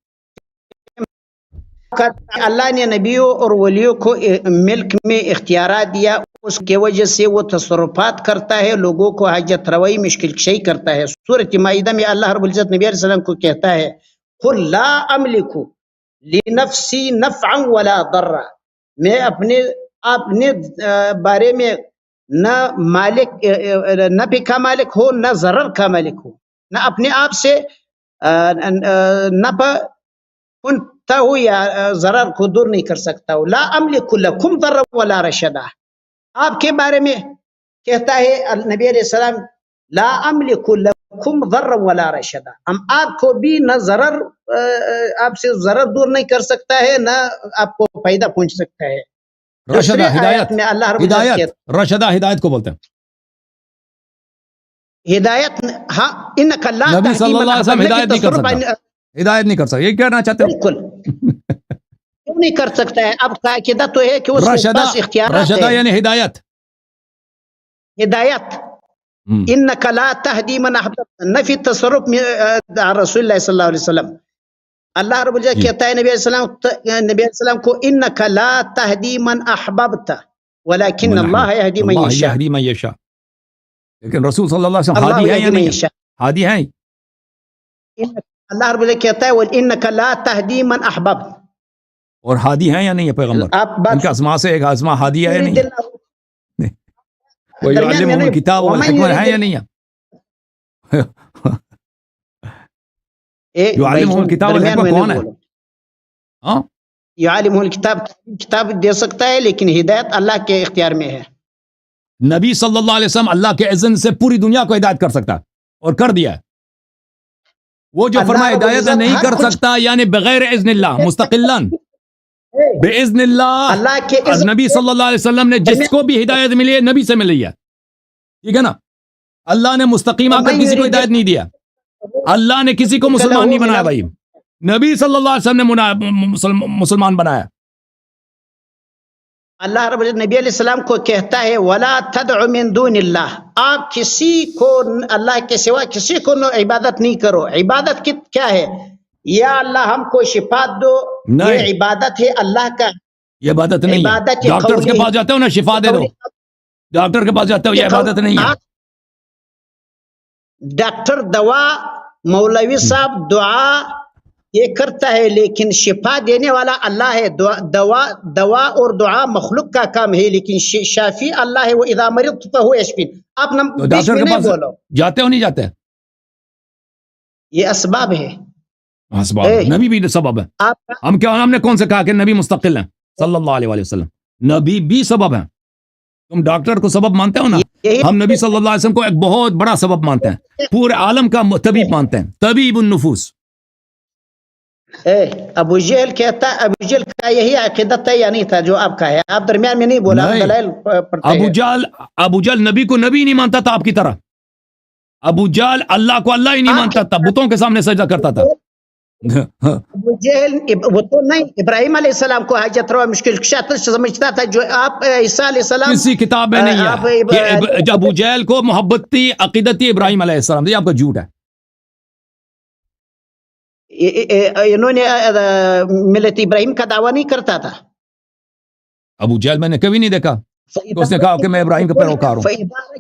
اللہ نے نبیوں اور ولیوں کو ملک میں اختیارات دیا، اس کی وجہ سے وہ تصرفات کرتا ہے، لوگوں کو حاجت روائی مشکل کشی کرتا ہے۔ سورۃ مائدہ میں اللہ رب العزت نبی علیہ السلام کو کہتا ہے قل لا املک لنفسی نفعا ولا ضرا، میں اپنے بارے میں نہ مالک نفع کا مالک ہو، نہ ضرر کا مالک ہو، نہ اپنے آپ سے نفع پہنچتا ہوں یا ضرر کو دور نہیں کر سکتا ہوں۔ لا املک لکم ضرا ولا رشدا، آپ کے بارے میں کہتا ہے نبی علیہ السلام لا املک لکم ضرا ولا رشدا، ہم آپ کو بھی نہ ضرر آپ سے ضرر دور نہیں کر سکتا ہے، نہ آپ کو فائدہ پہنچ سکتا ہے۔ رشدہ ہدایت، میں اللہ رب العزت ہدایت، رشدہ ہدایت کو بولتے ہیں، ہدایت، ہاں، انک لا نبی تہدی صلی من اللہ علیہ وسلم احببت، ہدایت نہیں کر سکتا، ہدایت نہیں کر سکتا، یہ کہنا چاہتے ہو؟ بالکل کیوں نہیں کر سکتا ہے؟ اب کا عقیدہ تو ہے کہ اس کے رشدہ، پاس اختیارات رشدہ ہے، یعنی ہدایت، ہدایت، انک لا تہدی من احببت، نفی تصرف میں رسول اللہ صلی اللہ علیہ وسلم، اللہ رب العزت کہتا ہے نبی علیہ السلام کو انک لا تہدی من احببت ولکن اللہ یہدی من اللہ یشاء، یہدی من یشاء، لیکن رسول صلی اللہ علیہ وسلم اللہ ہادی ہے یا یہدی من نہیں ہے؟ یشاء، ہادی ہیں، اللہ رب العزت کہتا ہے وانک لا تہدی من احببت، اور ہادی ہیں یا نہیں ہے پیغمبر؟ آپ ان بات کا اسماء سے ایک اسماء ہادی ہے یا نہیں ہے؟ درمیان میں وَيُعَلِّمُهُ نہیں، الْكِتَابَ وَالْحِكْمَةَ ہے یا نہیں ہے؟ يعلمهم الكتاب درمیان والحکمہ میں کون نہیں ہے؟ بولو، ہاں، یعلمہ الکتاب، کتاب دے سکتا ہے لیکن ہدایت اللہ کے اختیار میں ہے۔ نبی صلی اللہ علیہ وسلم اللہ کے اذن سے پوری دنیا کو ہدایت کر سکتا ہے، اور کر دیا ہے، وہ جو اللہ فرمایا رب ہدایت العزت نہیں ہر کر کچھ سکتا، یعنی بغیر اذن اللہ، مستقلاً باذن اللہ، اللہ کے اذن نبی صلی اللہ علیہ وسلم نے جس کو بھی ہدایت ملی ہے نبی سے ملی ہے، ٹھیک ہے نا؟ اللہ نے مستقیم آ کر کسی کو ہدایت نہیں دیا، اللہ نے کسی کو مسلمان نہیں بنایا بھائی، نبی صلی اللہ علیہ وسلم نے مسلمان بنایا۔ اللہ رب العزت نبی علیہ السلام کو کہتا ہے وَلَا تَدْعُ مِن دُونِ اللَّهِ، آپ کسی کو اللہ کے سوا کسی کو عبادت نہیں کرو۔ عبادت کیا ہے؟ یا اللہ ہم کو شفاعت دو، یہ عبادت ہے اللہ کا، یہ عبادت نہیں ہے، عبادت ڈاکٹر کے پاس جاتے ہو نا، شفا دے دو، ڈاکٹر کے پاس جاتے ہو، یہ عبادت نہیں ہے۔ ڈاکٹر دوا، مولوی صاحب دعا یہ کرتا ہے، لیکن شفا دینے والا اللہ ہے، دوا اور دعا مخلوق کا کام ہے، لیکن شافی اللہ ہے، وَإِذَا مَرِضْتُ فَهُوَ يَشْفِينِ۔ آپ ڈاکٹر کے پاس جاتے ہو نہیں جاتے؟ یہ اسباب ہے، اسباب ہے، نبی بھی سبب ہے، ہم کیا، ہم نے کون سے کہا کہ نبی مستقل ہیں صلی اللہ علیہ وسلم؟ نبی بھی سبب ہیں، تم ڈاکٹر کو سبب مانتے ہو نا، ہم نبی صلی اللہ علیہ وسلم کو ایک بہت بڑا سبب مانتے ہیں، پورے عالم کا طبیب مانتے ہیں، طبیب النفوس۔ ابو جہل کہتا ہے، ابو جہل کا یہی عقیدت ہے یا نہیں تھا جو آپ کا ہے؟ آپ درمیان میں نہیں بولا، دلائل پڑھتے ہیں۔ ابو جہل نبی کو نبی نہیں مانتا تھا آپ کی طرح، ابو جہل اللہ کو اللہ ہی نہیں مانتا تھا، بتوں کے سامنے سجدہ کرتا تھا۔ ابو جہل وہ تو نہیں، ابراہیم علیہ السلام کو حاجت روا مشکل کشا سمجھتا تھا، جو آپ عیسیٰ علیہ السلام کسی کتاب میں نہیں ہے کہ ابو جہل کو محبت تھی، عقیدت تھی ابراہیم علیہ السلام، یہ آپ کا جھوٹ ہے. انہوں نے ملت ابراہیم کا دعویٰ نہیں کرتا تھا. ابو جہل میں نے کبھی نہیں دیکھا کہ اس نے کہا کہ میں ابراہیم کا پیروکار ہوں،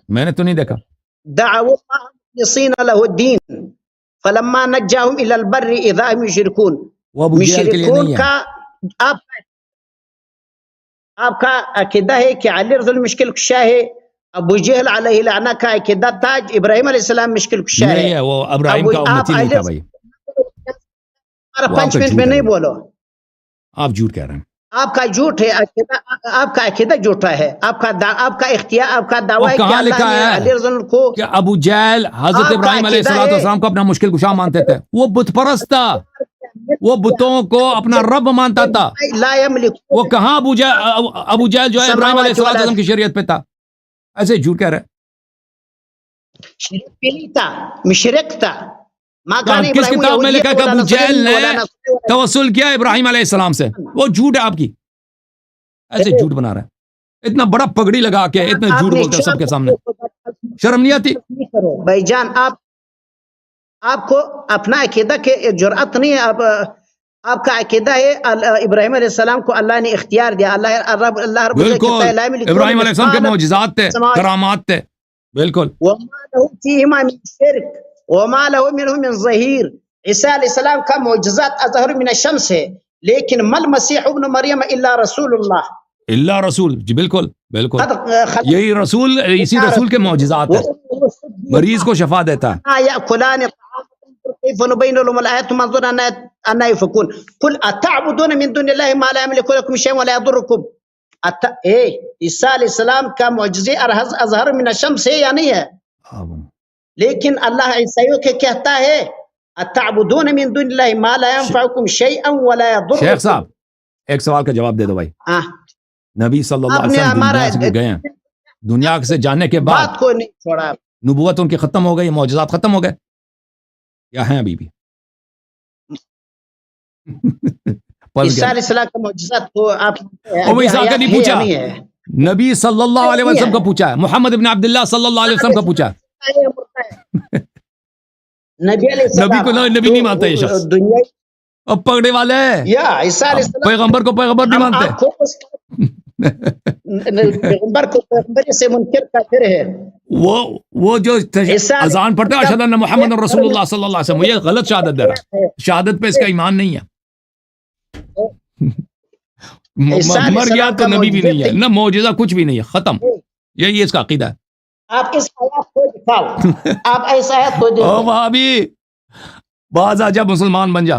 میں نے تو نہیں دیکھا. دعوا مخلصین له الدین فلما نجاهم الى البر اذا هم يشركون. وہ ابو جہل کے لیے مشرکون نہیں ہے. کا آپ کا عقیدہ ہے کہ علی رضی اللہ مشکل کشا ہے، ابو جہل علیہ لعنہ کا عقیدہ تھا ابراہیم علیہ السلام مشکل کشا نہیں ہے، وہ ابراہیم کا امتی نہیں تھا بھائی. 5 منٹ میں نہیں بولو، آپ جھوٹ کہہ رہے ہیں. آپ کا جھوٹ ہے عقیدہ، آپ کا عقیدہ جھوٹا ہے، آپ کا اختیار، آپ کا دعویٰ ہے کہ کہاں اللہ لکھا نے ہے علی رضی اللہ کو کہ ابو جہل حضرت آپ کا ابراہیم علیہ عقیدہ ہے السلام کو اپنا مشکل کشا مانتے تھے؟ وہ بت پرست تھا، وہ بتوں کو اپنا رب مانتا تھا. لا یملک. وہ کہاں ابو جہل جو ہے ابراہیم علیہ السلام کی شریعت پہ تھا؟ ایسے جھوٹ کہہ رہے. شرک بھی نہیں تھا، مشرک تھا. کس کتاب میں لکھا کہ ابو جہل نے توسل کیا ابراہیم علیہ السلام سے؟ وہ جھوٹ ہے آپ کی. ایسے جھوٹ بنا رہے ہیں، اتنا بڑا پگڑی لگا کے اتنا جھوٹ بولتے ہیں سب کے سامنے. شرم نہیں آتی؟ بھائی جان آپ کو اپنا عقیدہ کے جرأت نہیں ہے. آپ کا عقیدہ ہے ابراہیم علیہ السلام کو اللہ نے اختیار دیا. اللہ رب بالکل ابراہیم علیہ السلام کے معجزات تھے، کرامات تھے. بالکل. وما له فيهما من شرك وما له منه من ظهير. عیسیٰ علیہ السلام کا معجزات اظہر من الشمس ہے، لیکن مل مسیح ابن مریم الا رسول اللہ. اللہ رسول، جی بالکل بالکل، یہی رسول، اسی رسول کے معجزات ہیں. مریض کو شفا دیتا ہے. یأکلان كيف نبين لهم الآيات ثم انظر أن يفكون. قل أتعبدون من دون الله ما لا يملك لكم شيئا ولا يضركم. عیسیٰ علیہ السلام کا معجزے اظہر من الشمس ہے یا نہیں ہے؟ لیکن اللہ عیسائیوں کے کہتا ہے اتعبدون من دون اللہ ما لا ينفعكم شيئا ولا يضركم. شیخ صاحب ایک سوال کا جواب دے دو بھائی. نبی صلی اللہ علیہ وسلم دنیا سے گئے ہیں، دنیا سے جانے کے بعد بات کو نہیں چھوڑا، نبوت ان کی ختم ہو گئی، معجزات ختم ہو گئے یا ہیں ابھی بھی؟ عیسیٰ علیہ السلام کا معجزات کو آپ عیسیٰ کا نہیں پوچھا، نبی صلی اللہ علیہ وسلم کا پوچھا ہے، محمد ابن عبداللہ صلی اللہ علیہ وسلم کا پوچھا. نبی کو نبی نہیں مانتا یہ شخص، اب پگڑے والے پیغمبر کو پیغمبر نہیں مانتے. پیغمبر کو پیغمبر سے منکر کافر ہے. وہ جو اذان پڑھتا ہے اشہد ان محمد رسول اللہ صلی اللہ علیہ وسلم، یہ غلط شہادت دے رہا ہے، شہادت پہ اس کا ایمان نہیں ہے. مر گیا تو نبی بھی نہیں ہے، نہ معجزہ کچھ بھی نہیں ہے، ختم. یہی اس کا عقیدہ ہے. آپ اس آیات کو دکھاؤ، آپ ایسا آیات کو دکھاؤ. بھابی باز آ جا، مسلمان بن جا،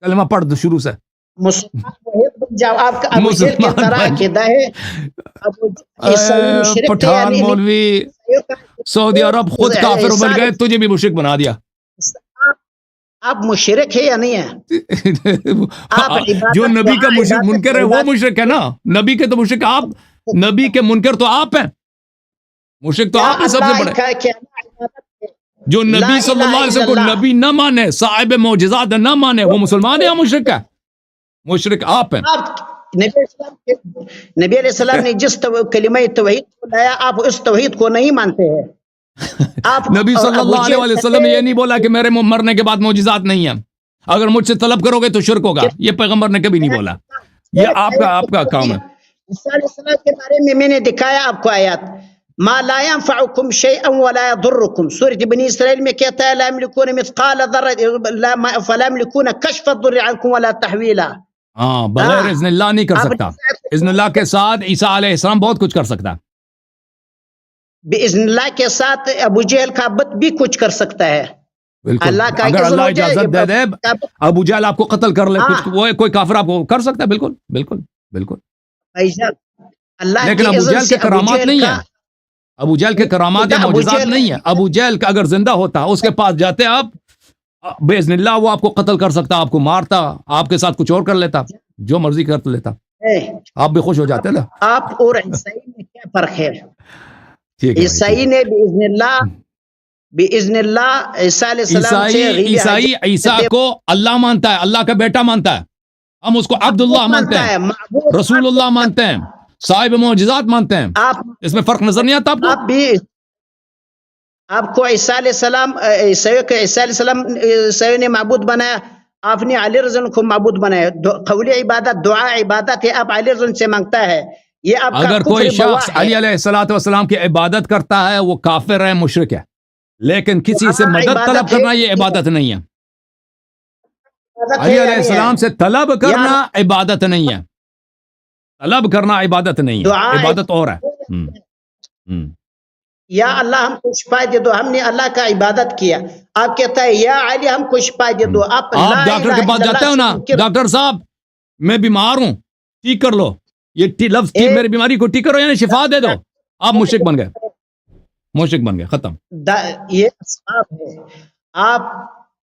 کلمہ پڑھ دو شروع سے. مسلمان بن جاؤ. آپ کا ابو جہل کی طرح عقیدہ ہے. پٹھان مولوی سعودی عرب خود کافر بن گئے، تجھے بھی مشرک بنا دیا. آپ مشرک ہے یا نہیں ہے؟ جو نبی کا منکر ہے وہ مشرک ہے نا. نبی کے تو مشرک آپ، نبی کے منکر تو آپ ہیں، مشرک تو آپ ہیں سب سے بڑے. جو نبی صلی اللہ علیہ وسلم کو نبی نہ مانے، صاحب معجزات نہ مانے، وہ مسلمان ہے یا مشرک ہے؟ مشرک آپ ہیں. نبی علیہ السلام نے جس کلمہ توحید کو لایا، آپ اس توحید کو نہیں مانتے ہیں. نبی صلی اللہ علیہ وسلم نے یہ نہیں بولا کہ میرے مرنے کے بعد معجزات نہیں ہیں، اگر مجھ سے طلب کرو گے تو شرک ہوگا. یہ پیغمبر نے کبھی نہیں بولا، یہ آپ کا کام ہے. عیسیٰ علیہ السلام کے بارے میں نے دکھایا آپ کو آیات. ما لا ينفعكم شيئا ولا يضركم. سورة بني اسرائیل میں کہتا ہے لا يملكون مثقال ذرة فلا يملكون كشف الضر عنكم ولا تحويلا. بغیر اذن اللہ نہیں کر سکتا، اذن اللہ کے ساتھ عیسیٰ علیہ السلام بہت کچھ کر سکتا ہے. باذن اللہ کے ساتھ ابو جہل کا بت بھی کچھ کر سکتا ہے. اللہ کا اگر اللہ اجازت دے دے ابو جہل آپ کو قتل کر لے، وہ کوئی کافر آپ کو کر سکتا ہے. بالکل بالکل بالکل. لیکن ابو جہل کے کرامات نہیں ہیں، ابو جہل کے کرامات یا معجزات نہیں ہیں. ابو جہل کا اگر زندہ ہوتا، اس کے پاس جاتے آپ، باذن اللہ وہ آپ کو قتل کر سکتا، آپ کو مارتا، آپ کے ساتھ کچھ اور کر لیتا، جو مرضی کر لیتا، آپ بھی خوش ہو جاتے نا. آپ اور عیسائی میں کیا فرق ہے؟ عیسائی نے باذن اللہ باذن اللہ عیسیٰ علیہ السلام سے عیسائی عیسیٰ کو اللہ مانتا ہے, اللہ کا بیٹا مانتا ہے, ہم اس کو عبداللہ مانتے ہیں, رسول اللہ مانتے ہیں, صاحب معجزات مانتے ہیں. اس میں فرق نظر نہیں آتا آپ کو؟ آپ کو عیسیٰ علیہ السلام عیسیٰ علیہ السلام عیسیٰ نے معبود بنایا, آپ نے علی رضی اللہ کو معبود بنایا. قولی عبادت دعا عبادت ہے, آپ علی رضی اللہ سے مانگتا ہے. یہ آپ کا اگر کوئی شخص علی علیہ السلام کی عبادت کرتا ہے وہ کافر ہے, مشرک ہے, لیکن کسی سے مدد طلب کرنا یہ عبادت نہیں ہے. علی علیہ السلام سے طلب کرنا عبادت نہیں ہے, طلب کرنا عبادت نہیں ہے, عبادت اور ہے. یا اللہ ہم کو شفا دے دو, ہم نے اللہ کا عبادت کیا. آپ کہتا ہے یا علی ہم کو شفا دے دو. آپ ڈاکٹر کے پاس جاتے ہو نا, ڈاکٹر صاحب میں بیمار ہوں, ٹھیک کر لو, یہ لفظ ٹھیک میری بیماری کو ٹھیک کرو یعنی شفا دے دو, آپ مشرک بن گئے, مشرک بن گئے, ختم. یہ اسباب ہے. آپ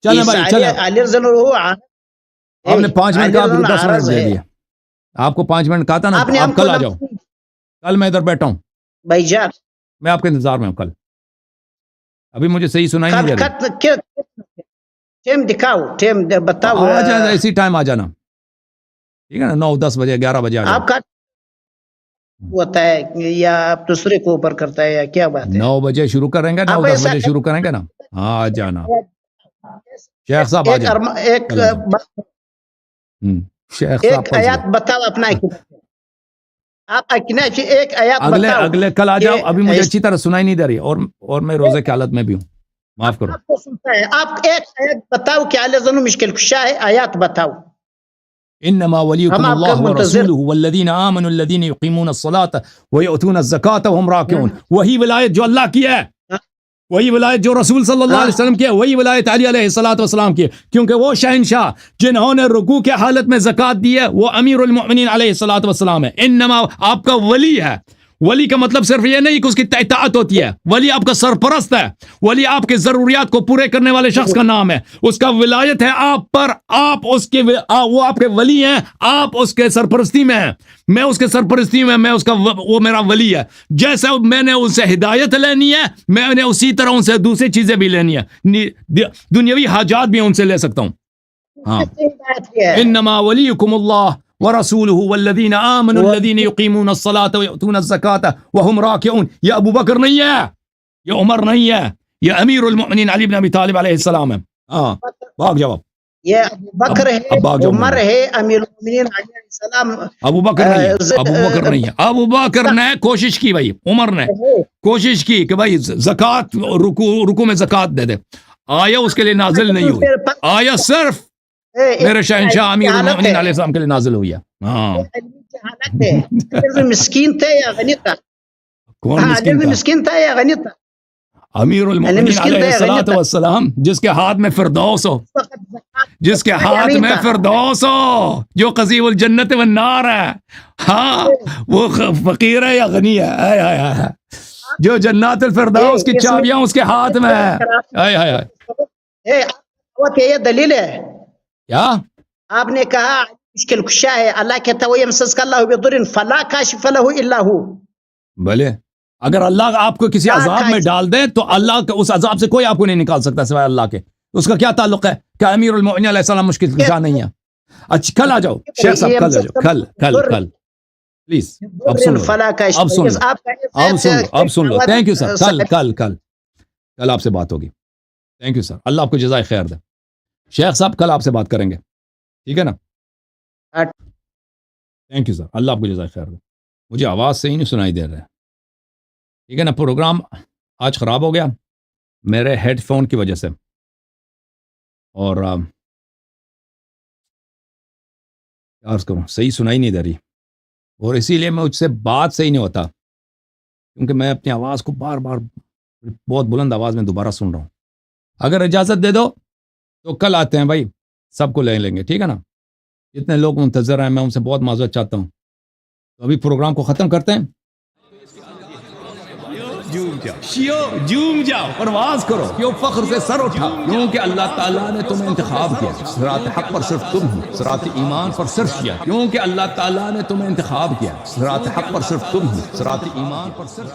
چلیں بھائی چلیں, علی رضی اللہ آپ نے 5 منٹ کا, آپ 10 منٹ دے دیا. آپ کو 5 منٹ کہا تھا نا, آپ کل آ جاؤ, کل میں ادھر بیٹھا ہوں بھائی جان, میں آپ کے انتظار میں ہوں کل. ابھی مجھے صحیح سنائی نہیں دے رہا. ٹائم دکھاؤ, ٹائم بتاؤ. آ جانا اسی ٹائم آ جانا, ٹھیک ہے نا, 9-10 بجے 11 بجے. آپ کا ہوتا ہے یا آپ دوسرے کو اوپر کرتا ہے یا کیا بات ہے؟ 9 بجے شروع کریں گے, 9-10 بجے شروع کریں گے نا. ہاں آ جانا شیخ صاحب, آ جانا. ایک آیات بتاؤ اپنا, آپ ایک آیات بتاؤ. اگلے کل آ جاؤ, ابھی مجھے اچھی طرح سنائی نہیں دے رہی, اور میں روزے کی حالت میں بھی ہوں, معاف کرو. آپ کو سنتا ہے, آپ ایک آیت بتاؤ کہ علی ذنو مشکل کشا ہے, آیات بتاؤ. انما وليكم الله ورسوله والذين آمنوا الذين يقيمون الصلاة ويؤتون الزكاة وهم راكعون. وہی ولایت جو اللہ کی ہے, وہی ولایت جو رسول صلی اللہ علیہ وسلم کی ہے, وہی ولایت علی علیہ السلام کی ہے, کیونکہ وہ شہنشاہ جنہوں نے رکوع کے حالت میں زکوٰۃ دی ہے وہ امیر المؤمنین علیہ السلام ہے. انما آپ کا ولی ہے. ولی کا مطلب صرف یہ نہیں کہ اس کی اطاعت ہوتی ہے, ولی آپ کا سرپرست ہے, ولی آپ کے ضروریات کو پورے کرنے والے شخص کا نام ہے, اس کا ولایت ہے آپ پر, آپ اس کے وہ آپ کے ولی ہیں, آپ اس کے سرپرستی میں ہیں, میں اس کے سرپرستی میں, میں اس کا, وہ میرا ولی ہے. جیسے میں نے ان سے ہدایت لینی ہے, میں نے اسی طرح ان سے دوسری چیزیں بھی لینی ہے, دنیاوی حاجات بھی ان سے لے سکتا ہوں. ہاں, انما ولیکم اللہ ورسوله والذین آمنوا الذین یقیمون الصلاة ویؤتون الزکاة وهم راکعون. یہ ابو بکر نہیں ہے, یہ عمر نہیں ہے, یہ امیر المؤمنین علی بن ابی طالب علیہ السلام ہے. ہاں باغ جواب, یہ ابو بکر ہے, عمر ہے, امیر المؤمنین علی علیہ السلام. ابو بکر نہیں ہے, ابو بکر نہیں ہے. ابو بکر نے کوشش کی بھائی, عمر نے کوشش کی کہ بھائی زکوٰۃ, رکوع میں زکوٰۃ دے دے. آیا اس کے لیے نازل نہیں ہوئی, آیا صرف میرے شہنشاہ امیر المؤمنین علیہ السلام کے لیے نازل ہوئی ہے. ہاں مسکین تھے یا غنی تھا؟ کون مسکین تھا یا غنی تھا؟ امیر المؤمنین علیہ السلام, جس کے ہاتھ میں فردوس ہو, جس کے ہاتھ میں فردوس ہو, جو قضیب الجنت والنار ہے. ہاں وہ فقیر ہے یا غنی ہے, جو جنات الفردوس کی چابیاں اس کے ہاتھ میں ہے. یہ دلیل ہے کیا آپ نے کہا مشکل کشا ہے, اللہ کہتا ہے یمسسک اللہ بضر فلا کاشف له الا هو. بھلے اگر اللہ آپ کو کسی عذاب میں ڈال دے تو اللہ کے اس عذاب سے کوئی آپ کو نہیں نکال سکتا سوائے اللہ کے. اس کا کیا تعلق ہے کہ امیر المؤمنین علیہ السلام مشکل کشا نہیں ہے. اچھا کل آ جاؤ شیخ صاحب, کل آ جاؤ, کل پلیز. اب سن لو, تھینک یو سر. کل آپ سے بات ہوگی. تھینک یو سر, اللہ آپ کو جزائے خیر دے. شیخ صاحب کل آپ سے بات کریں گے, ٹھیک ہے نا. تھینک یو سر, اللہ آپ کو جزائے خیر دے. مجھے آواز سے ہی نہیں سنائی دے رہا ہے, ٹھیک ہے نا. پروگرام آج خراب ہو گیا میرے ہیڈ فون کی وجہ سے, اور کیا عرض کروں, صحیح سنائی نہیں دے رہی, اور اسی لیے مجھ سے بات صحیح نہیں ہوتا, کیونکہ میں اپنی آواز کو بار بار بہت بلند آواز میں دوبارہ سن رہا ہوں. اگر اجازت دے دو تو کل آتے ہیں بھائی, سب کو لے لیں گے, ٹھیک ہے نا. جتنے لوگ منتظر ہیں میں ان سے بہت معذرت چاہتا ہوں. تو ابھی پروگرام کو ختم کرتے ہیں. جوم جاؤ, پرواز کرو, کیوں فخر سے سر اٹھا, کیونکہ اللہ تعالیٰ نے تمہیں انتخاب کیا. صراط حق پر صرف تم ہو, صراط ایمان پر صرف کیا, کیونکہ اللہ تعالیٰ نے تمہیں انتخاب کیا. صراط حق پر صرف تم ہو, صراط ایمان پر صرف